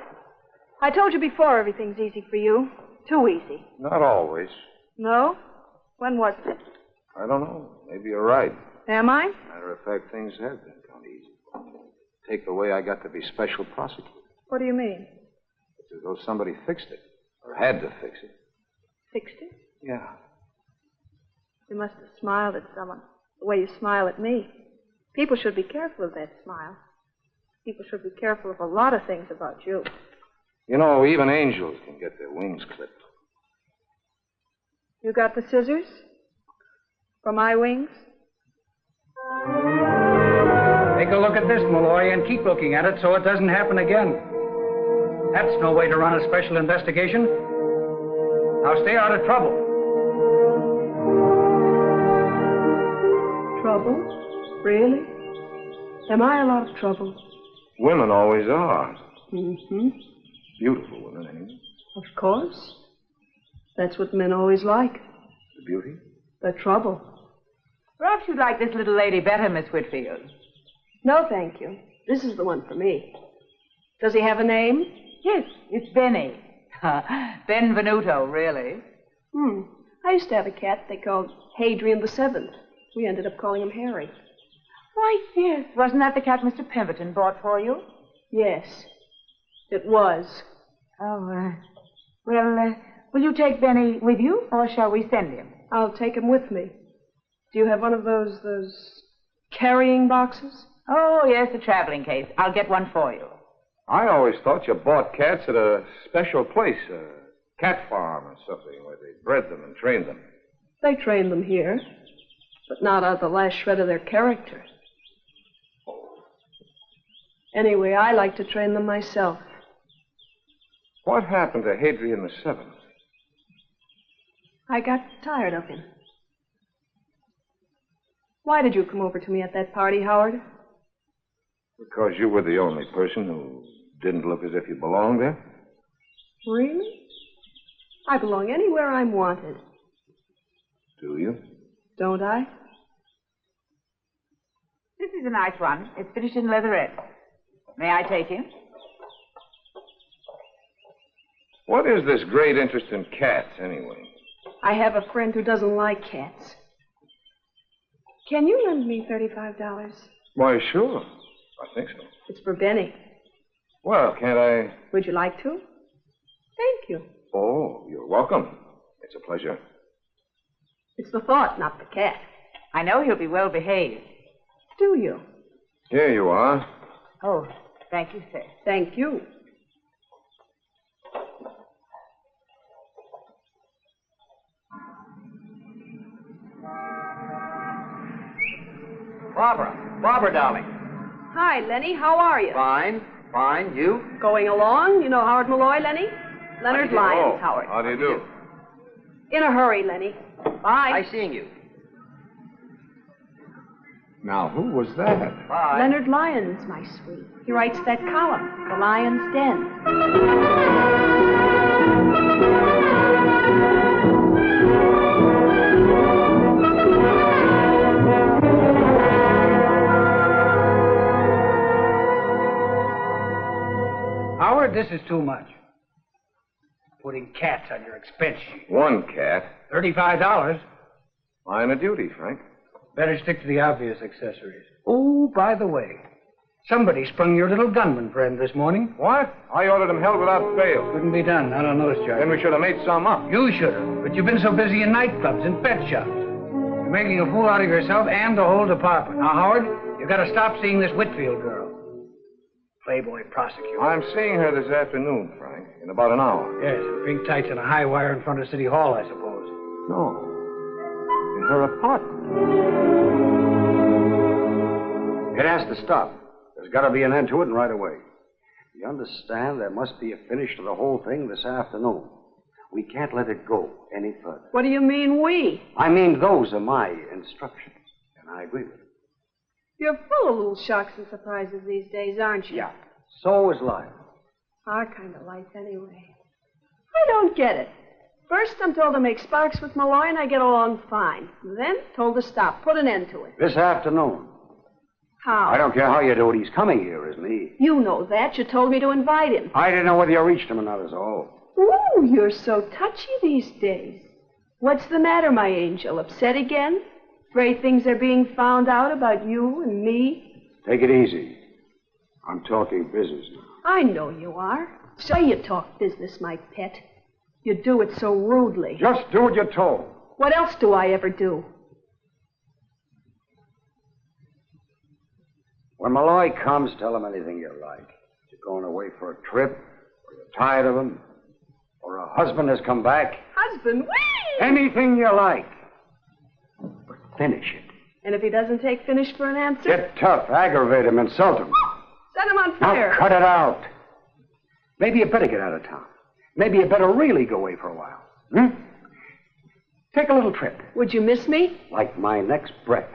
[SPEAKER 6] I told you before everything's easy for you. Too easy.
[SPEAKER 2] Not always.
[SPEAKER 6] No? When was it?
[SPEAKER 2] I don't know. Maybe you're right.
[SPEAKER 6] Am I?
[SPEAKER 2] Matter of fact, things have been kind of easy for me. Take the way I got to be special prosecutor.
[SPEAKER 6] What do you mean?
[SPEAKER 2] It's as though somebody fixed it. Or had to fix it.
[SPEAKER 6] Fixed it?
[SPEAKER 2] Yeah.
[SPEAKER 6] You must have smiled at someone. The way you smile at me. People should be careful of that smile. People should be careful of a lot of things about you.
[SPEAKER 2] You know, even angels can get their wings clipped.
[SPEAKER 6] You got the scissors? For my wings?
[SPEAKER 1] Take a look at this, Malloy, and keep looking at it so it doesn't happen again. That's no way to run a special investigation. Now stay out of trouble.
[SPEAKER 6] Trouble? Really? Am I a lot of trouble?
[SPEAKER 2] Women always are.
[SPEAKER 6] Mm-hmm.
[SPEAKER 2] Beautiful women, anyway.
[SPEAKER 6] Of course. That's what men always like.
[SPEAKER 2] The beauty?
[SPEAKER 6] The trouble.
[SPEAKER 15] Perhaps you'd like this little lady better, Miss Whitfield.
[SPEAKER 6] No, thank you. This is the one for me. Does he have a name?
[SPEAKER 15] Yes, it's Benny. Benvenuto, really.
[SPEAKER 6] I used to have a cat they called Hadrian the Seventh. We ended up calling him Harry.
[SPEAKER 15] Why, yes. Wasn't that the cat Mr. Pemberton bought for you?
[SPEAKER 6] Yes, it was.
[SPEAKER 15] Oh, well, will you take Benny with you, or shall we send him?
[SPEAKER 6] I'll take him with me. Do you have one of those carrying boxes?
[SPEAKER 15] Oh, yes, a traveling case. I'll get one for you.
[SPEAKER 2] I always thought you bought cats at a special place, a cat farm or something, where they bred them and trained them.
[SPEAKER 6] They train them here, but not out of the last shred of their character. Anyway, I like to train them myself.
[SPEAKER 2] What happened to Hadrian the Seventh?
[SPEAKER 6] I got tired of him. Why did you come over to me at that party, Howard?
[SPEAKER 2] Because you were the only person who didn't look as if you belonged there?
[SPEAKER 6] Really? I belong anywhere I'm wanted.
[SPEAKER 2] Do you?
[SPEAKER 6] Don't I?
[SPEAKER 15] This is a nice one. It's finished in leatherette. May I take him?
[SPEAKER 2] What is this great interest in cats, anyway?
[SPEAKER 6] I have a friend who doesn't like cats. Can you lend me $35?
[SPEAKER 2] Why, sure. I think so.
[SPEAKER 6] It's for Benny.
[SPEAKER 2] Well, can't I...
[SPEAKER 6] Would you like to? Thank you.
[SPEAKER 2] Oh, you're welcome. It's a pleasure.
[SPEAKER 6] It's the thought, not the cat.
[SPEAKER 15] I know he'll be well behaved.
[SPEAKER 6] Do you?
[SPEAKER 2] Here you are.
[SPEAKER 15] Oh, thank you, sir.
[SPEAKER 6] Thank you.
[SPEAKER 16] Barbara, darling.
[SPEAKER 6] Hi, Lenny. How are you?
[SPEAKER 16] Fine. You?
[SPEAKER 6] Going along. You know Howard Malloy, Lenny? Leonard Lyons, Howard.
[SPEAKER 2] How do you do?
[SPEAKER 6] In a hurry, Lenny. Bye.
[SPEAKER 16] Nice seeing you.
[SPEAKER 2] Now, who was that?
[SPEAKER 16] Bye.
[SPEAKER 6] Leonard Lyons, my sweet. He writes that column, The Lion's Den.
[SPEAKER 1] Howard, this is too much. Putting cats on your expense sheet.
[SPEAKER 2] One cat.
[SPEAKER 1] $35.
[SPEAKER 2] Line of duty, Frank.
[SPEAKER 1] Better stick to the obvious accessories. Oh, by the way, somebody sprung your little gunman friend this morning.
[SPEAKER 2] What? I ordered him held without bail.
[SPEAKER 1] Couldn't be done. Not on those charges.
[SPEAKER 2] Then we should have made some up.
[SPEAKER 1] You should have, but you've been so busy in nightclubs and pet shops. You're making a fool out of yourself and the whole department. Now, Howard, you've got to stop seeing this Whitfield girl. Playboy prosecutor.
[SPEAKER 2] I'm seeing her this afternoon, Frank, in about an hour.
[SPEAKER 1] Yes, in pink tights and a high wire in front of City Hall, I suppose.
[SPEAKER 2] No. In her apartment.
[SPEAKER 9] It has to stop. There's got to be an end to it, and right away. You understand there must be a finish to the whole thing this afternoon. We can't let it go any further.
[SPEAKER 6] What do you mean, we?
[SPEAKER 9] I mean, those are my instructions, and I agree with them.
[SPEAKER 6] You're full of little shocks and surprises these days, aren't you?
[SPEAKER 9] Yeah. So is life.
[SPEAKER 6] Our kind of life, anyway. I don't get it. First, I'm told to make sparks with Malloy, and I get along fine. Then, told to stop, put an end to it.
[SPEAKER 9] This afternoon.
[SPEAKER 6] How?
[SPEAKER 9] I don't care how you do it. He's coming here, isn't he?
[SPEAKER 6] You know that. You told me to invite him.
[SPEAKER 9] I didn't know whether you reached him or not, is all.
[SPEAKER 6] Ooh, you're so touchy these days. What's the matter, my angel? Upset again? Afraid things are being found out about you and me?
[SPEAKER 9] Take it easy. I'm talking business now.
[SPEAKER 6] I know you are. So you talk business, my pet. You do it so rudely.
[SPEAKER 9] Just do what you're told.
[SPEAKER 6] What else do I ever do?
[SPEAKER 9] When Malloy comes, tell him anything you like. You're going away for a trip, or you're tired of him, or a husband has come back.
[SPEAKER 10] Husband, whee!
[SPEAKER 9] Anything you like. But finish it.
[SPEAKER 10] And if he doesn't take finish for an answer?
[SPEAKER 9] Get tough, aggravate him, insult him.
[SPEAKER 10] Set him on fire.
[SPEAKER 9] Now cut it out. Maybe you better get out of town. Maybe you better really go away for a while. Take a little trip.
[SPEAKER 10] Would you miss me?
[SPEAKER 9] Like my next breath.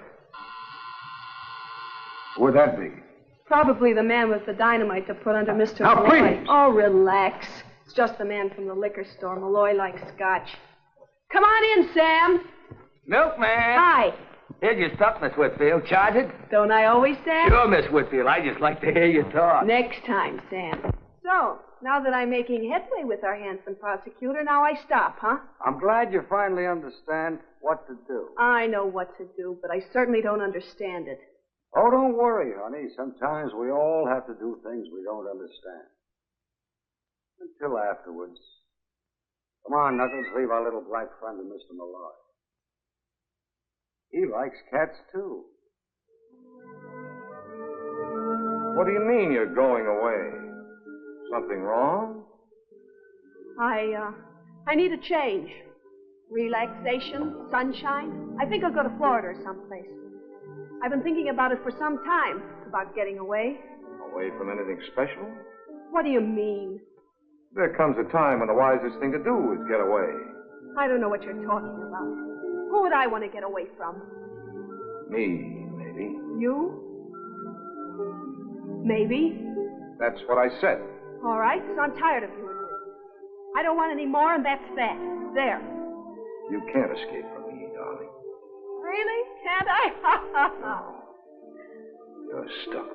[SPEAKER 9] Who would that be?
[SPEAKER 10] Probably the man with the dynamite to put under Mr.
[SPEAKER 9] Now,
[SPEAKER 10] Malloy.
[SPEAKER 9] please.
[SPEAKER 10] Oh, relax. It's just the man from the liquor store. Malloy likes scotch. Come on in, Sam.
[SPEAKER 16] Milkman.
[SPEAKER 10] Hi.
[SPEAKER 16] Here's your stuff, Miss Whitfield. Charge it?
[SPEAKER 10] Don't I always, Sam?
[SPEAKER 16] Sure, Miss Whitfield. I just like to hear you talk.
[SPEAKER 10] Next time, Sam. So, now that I'm making headway with our handsome prosecutor, now I stop, huh?
[SPEAKER 9] I'm glad you finally understand what to do.
[SPEAKER 10] I know what to do, but I certainly don't understand it.
[SPEAKER 9] Oh, don't worry, honey. Sometimes we all have to do things we don't understand. Until afterwards. Come on, Knuckles, leave our little black friend to Mr. Malloy. He likes cats, too.
[SPEAKER 2] What do you mean you're going away? Something wrong?
[SPEAKER 10] I need a change. Relaxation, sunshine. I think I'll go to Florida or someplace. I've been thinking about it for some time, about getting away.
[SPEAKER 2] Away from anything special?
[SPEAKER 10] What do you mean?
[SPEAKER 2] There comes a time when the wisest thing to do is get away.
[SPEAKER 10] I don't know what you're talking about. Who would I want to get away from?
[SPEAKER 2] Me, maybe.
[SPEAKER 10] You? Maybe.
[SPEAKER 2] That's what I said.
[SPEAKER 10] All right, so I'm tired of you and me. I don't want any more, and that's that. There.
[SPEAKER 2] You can't escape from me, darling.
[SPEAKER 10] Really? Can't I?
[SPEAKER 2] You're stuck.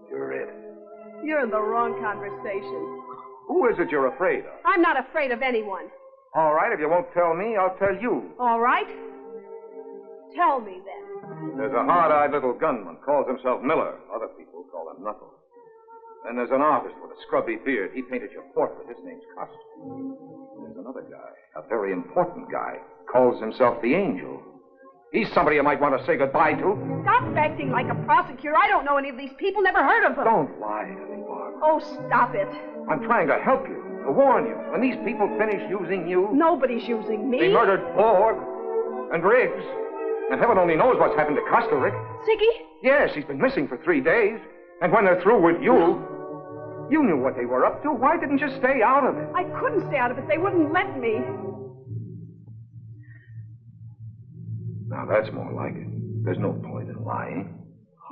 [SPEAKER 2] You're it.
[SPEAKER 10] You're in the wrong conversation.
[SPEAKER 2] Who is it you're afraid of?
[SPEAKER 10] I'm not afraid of anyone.
[SPEAKER 2] All right, if you won't tell me, I'll tell you.
[SPEAKER 10] All right? Tell me then.
[SPEAKER 2] There's a hard-eyed little gunman, calls himself Miller. Other people call him Knuckles. Then there's an artist with a scrubby beard. He painted your portrait. His name's Costume. There's another guy, a very important guy, calls himself the Angel. He's somebody you might want to say goodbye to.
[SPEAKER 10] Stop acting like a prosecutor. I don't know any of these people, never heard of them.
[SPEAKER 2] Don't lie anymore.
[SPEAKER 10] Oh, stop it.
[SPEAKER 2] I'm trying to help you, to warn you. When these people finish using you...
[SPEAKER 10] Nobody's using me.
[SPEAKER 2] They murdered Borg and Riggs. And heaven only knows what's happened to Kostelrick.
[SPEAKER 10] Ziggy?
[SPEAKER 2] Yes, he's been missing for 3 days. And when they're through with you knew what they were up to. Why didn't you stay out of it?
[SPEAKER 10] I couldn't stay out of it. They wouldn't let me.
[SPEAKER 2] Now, that's more like it. There's no point in lying.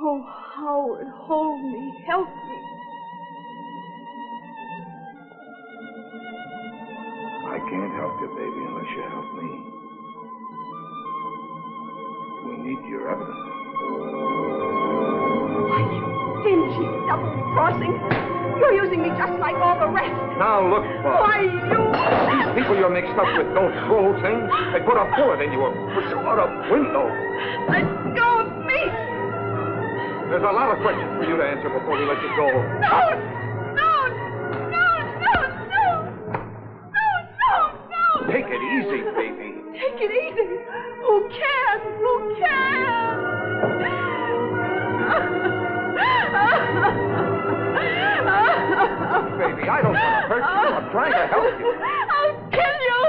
[SPEAKER 10] Oh, Howard, hold me. Help me.
[SPEAKER 2] I can't help you, baby, unless you help me. We need your evidence.
[SPEAKER 10] Why, you dingy double-crossing. You're using me just like all the rest.
[SPEAKER 2] Now, look, Bob.
[SPEAKER 10] Why, you...
[SPEAKER 2] These people you're mixed up with don't fool things. They put a bullet in you or push you out a window.
[SPEAKER 10] Let go of me.
[SPEAKER 2] There's a lot of questions for you to answer before we let you go.
[SPEAKER 10] No.
[SPEAKER 2] Take it easy, baby.
[SPEAKER 10] Take it easy. Who can?
[SPEAKER 2] Baby, I don't want to hurt you. I'm trying to help you.
[SPEAKER 10] I'll kill you.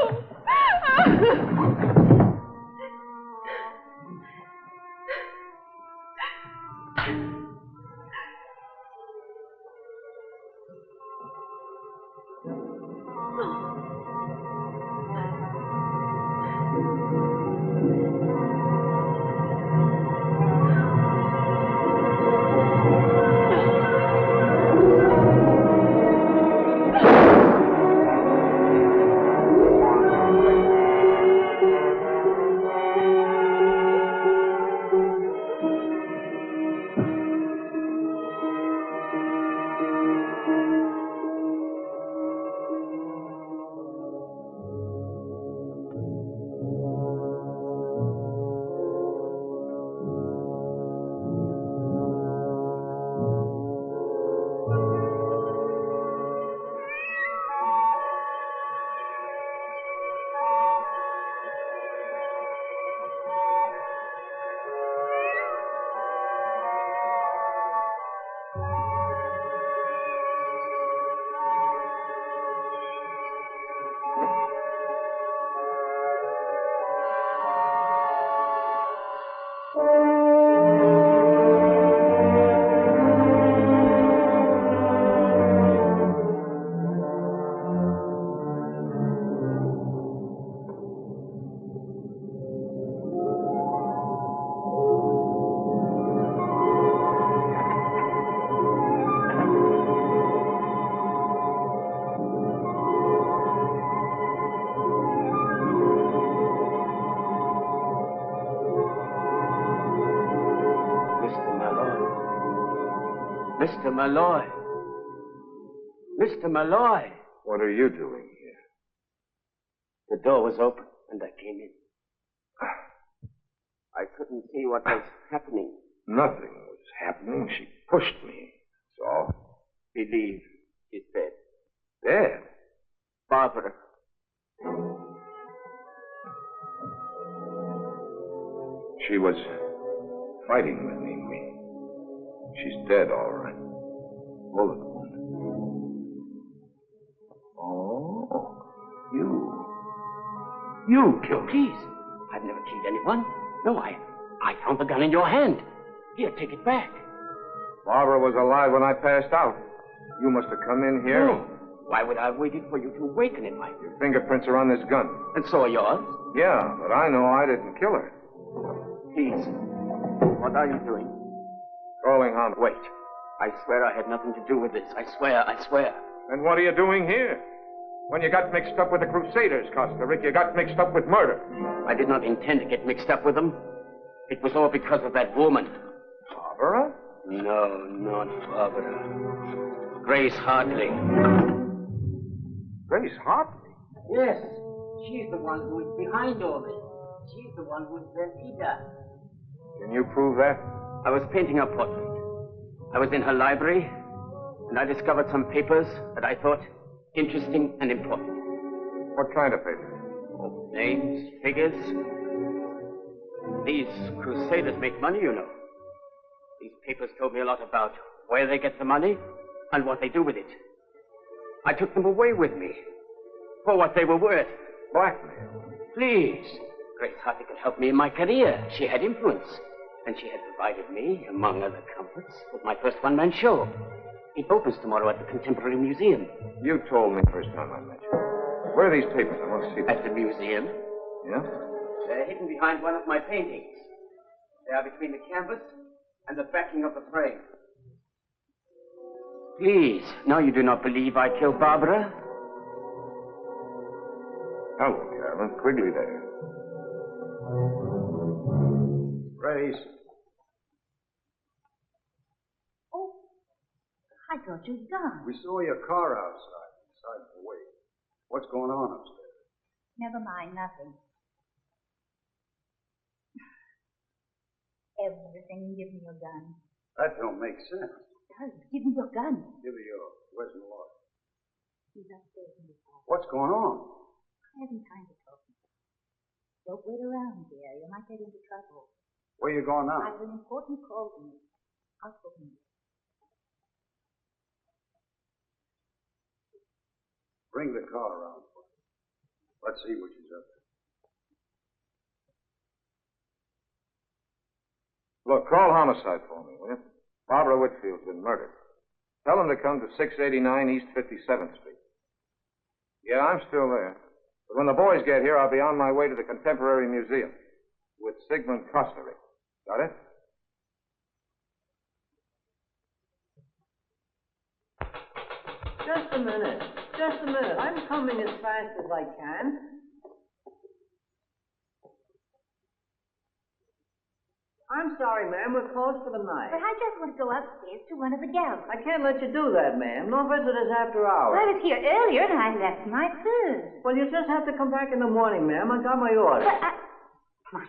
[SPEAKER 8] Mr. Malloy. Mr. Malloy.
[SPEAKER 2] What are you doing here?
[SPEAKER 8] The door was open, and I came in. I couldn't see what was happening.
[SPEAKER 2] Nothing was happening. She pushed me. That's all.
[SPEAKER 8] Believe she's dead.
[SPEAKER 2] Dead?
[SPEAKER 8] Barbara.
[SPEAKER 2] She was fighting with me. She's dead, all right. Bullet wound. Oh,
[SPEAKER 8] You killed. Please. I've never killed anyone. No, I found the gun in your hand. Here, take it back.
[SPEAKER 2] Barbara was alive when I passed out. You must have come in here.
[SPEAKER 8] No. Why would I have waited for you to awaken in my view?
[SPEAKER 2] Your fingerprints are on this gun.
[SPEAKER 8] And so are yours?
[SPEAKER 2] Yeah, but I know I didn't kill her.
[SPEAKER 8] Please. What are you doing?
[SPEAKER 2] Calling on.
[SPEAKER 8] Wait. I swear I had nothing to do with this. I swear.
[SPEAKER 2] And what are you doing here? When you got mixed up with the Crusaders, Costa Rica, you got mixed up with murder.
[SPEAKER 8] I did not intend to get mixed up with them. It was all because of that woman.
[SPEAKER 2] Barbara?
[SPEAKER 8] No, not Barbara. Grace Hartley.
[SPEAKER 2] Grace Hartley?
[SPEAKER 8] Yes. She's the one who is behind all this. She's the one who is their leader.
[SPEAKER 2] Can you prove that?
[SPEAKER 8] I was painting her portrait. I was in her library, and I discovered some papers that I thought interesting and important.
[SPEAKER 2] What kind of papers?
[SPEAKER 8] Oh, names, figures. These Crusaders make money, you know. These papers told me a lot about where they get the money and what they do with it. I took them away with me for what they were worth.
[SPEAKER 2] Blackmail?
[SPEAKER 8] Please. Grace Hartley could help me in my career. She had influence. And she had provided me, among other comforts, with my first one-man show. It opens tomorrow at the Contemporary Museum.
[SPEAKER 2] You told me first time I met you. Where are these papers? I want to see them.
[SPEAKER 8] At the museum.
[SPEAKER 2] Yeah?
[SPEAKER 8] They're hidden behind one of my paintings. They are between the canvas and the backing of the frame. Please, now you do not believe I killed Barbara?
[SPEAKER 2] Hello, Carolyn. Quigley there.
[SPEAKER 9] Grace.
[SPEAKER 5] Oh, I thought you'd gone.
[SPEAKER 9] We saw your car outside. Decided to wait. What's going on upstairs?
[SPEAKER 5] Never mind, nothing. Everything. Give me your gun.
[SPEAKER 9] That don't make sense.
[SPEAKER 5] It does. Give me your gun.
[SPEAKER 9] Give her yours. Where's Malloy?
[SPEAKER 5] He's upstairs in the car.
[SPEAKER 9] What's going on?
[SPEAKER 5] I haven't time to talk. Don't wait around here. You might get into trouble.
[SPEAKER 9] Where you going now?
[SPEAKER 5] I have an important call to make. I'll phone you.
[SPEAKER 9] Bring the car around for me. Let's see what she's up to.
[SPEAKER 2] Look, call homicide for me, will you? Barbara Whitfield's been murdered. Tell them to come to 689 East 57th Street. Yeah, I'm still there. But when the boys get here, I'll be on my way to the Contemporary Museum with Sigmund Kostaric. Got it?
[SPEAKER 17] Just a minute. I'm coming as fast as I can. I'm sorry, ma'am. We're closed for the night.
[SPEAKER 5] But I just want to go upstairs to one of the galleries.
[SPEAKER 17] I can't let you do that, ma'am. No visitors after hours.
[SPEAKER 5] I was here earlier and I left my purse.
[SPEAKER 17] Well, you just have to come back in the morning, ma'am. I got my order.
[SPEAKER 5] But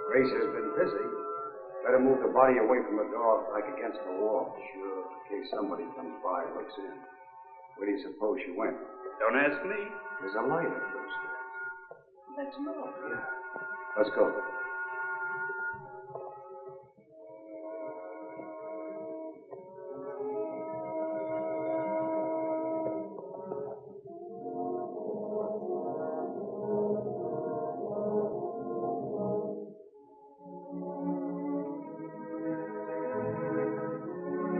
[SPEAKER 9] Grace has been busy. Better move the body away from the door, like against the wall. Sure, in case somebody comes by and looks in. Where do you suppose she went?
[SPEAKER 18] Don't ask me.
[SPEAKER 9] There's a light up those stairs.
[SPEAKER 18] Let's move.
[SPEAKER 9] Yeah. Let's go.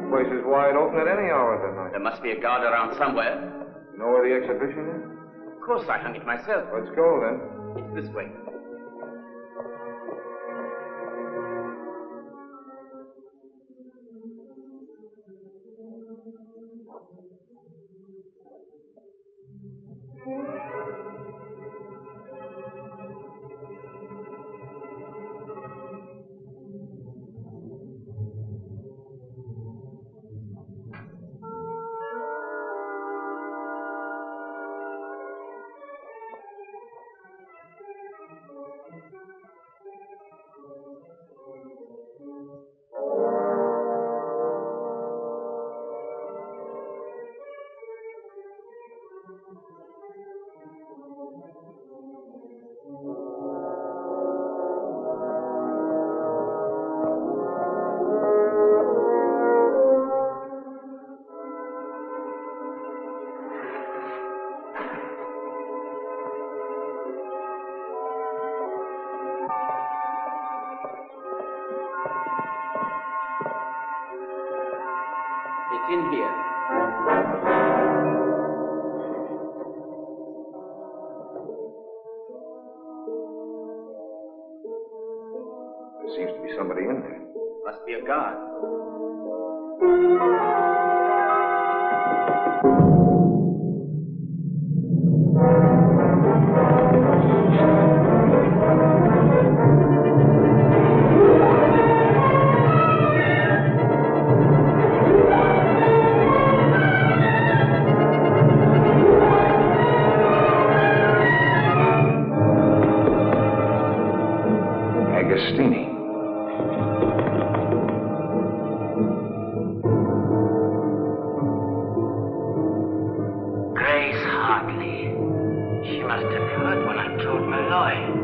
[SPEAKER 2] Place is wide open at any hour of the night.
[SPEAKER 8] There must be a guard around somewhere.
[SPEAKER 2] You know where the exhibition is?
[SPEAKER 8] Of course, I hung it myself.
[SPEAKER 2] Let's go, then.
[SPEAKER 8] It's this way. In here.
[SPEAKER 2] There seems to be somebody in there.
[SPEAKER 8] Must be a guard.
[SPEAKER 2] Agostini.
[SPEAKER 19] Grace Hartley. She must have heard when I told Malloy.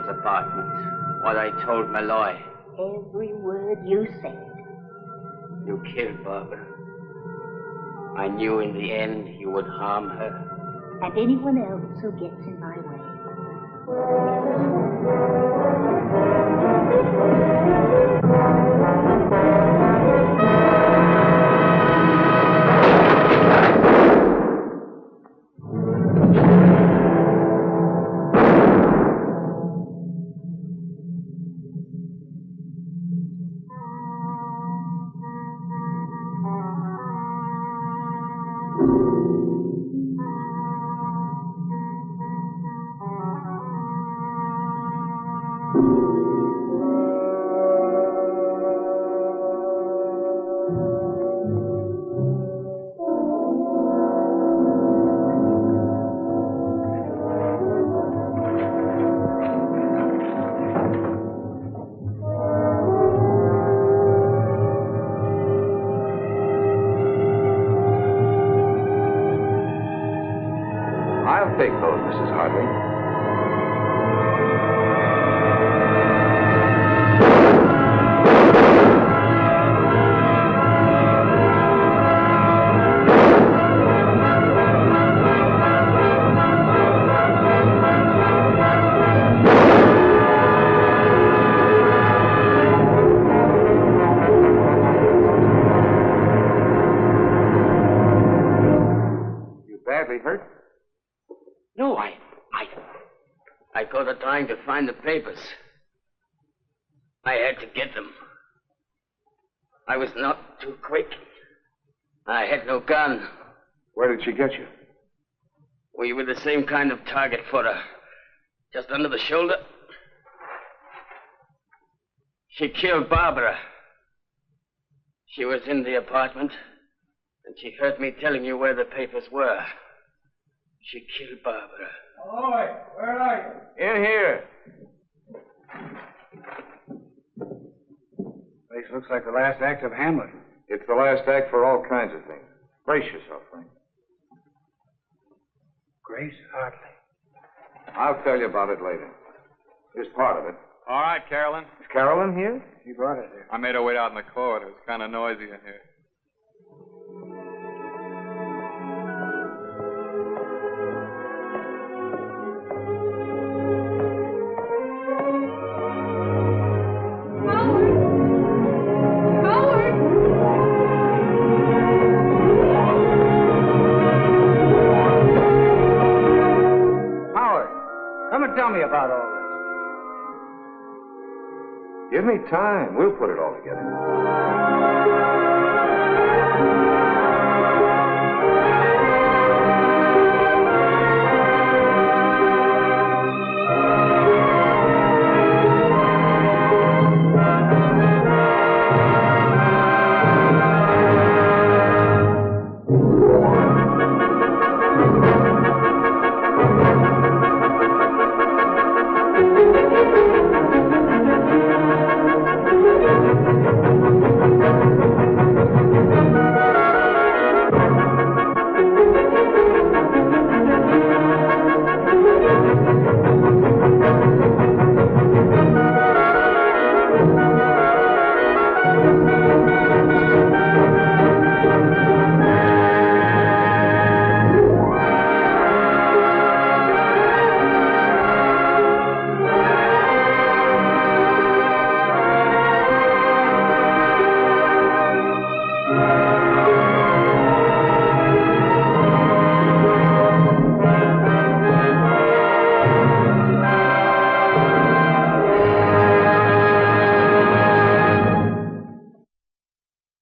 [SPEAKER 8] Apartment. What I told Malloy.
[SPEAKER 5] Every word you said.
[SPEAKER 8] You killed Barbara. I knew in the end you would harm her.
[SPEAKER 5] And anyone else who gets in my way.
[SPEAKER 2] I'll take those, Mrs. Hartley. You badly hurt?
[SPEAKER 8] No, I thought of trying to find the papers. I had to get them. I was not too quick. I had no gun.
[SPEAKER 2] Where did she get you?
[SPEAKER 8] We were the same kind of target for her. Just under the shoulder. She killed Barbara. She was in the apartment, and she heard me telling you where the papers were. She killed Barbara.
[SPEAKER 9] Malloy, where are you?
[SPEAKER 2] In here.
[SPEAKER 1] looks like the last act of Hamlet.
[SPEAKER 2] It's the last act for all kinds of things. Brace yourself, Frank.
[SPEAKER 1] Grace Hartley.
[SPEAKER 2] I'll tell you about it later. Here's part of it.
[SPEAKER 7] All right, Carolyn.
[SPEAKER 2] Is Carolyn here?
[SPEAKER 1] She brought it here.
[SPEAKER 7] I made her wait out in the corridor. It's kind of noisy in here.
[SPEAKER 1] Tell me about all this.
[SPEAKER 2] Give me time. We'll put it all together.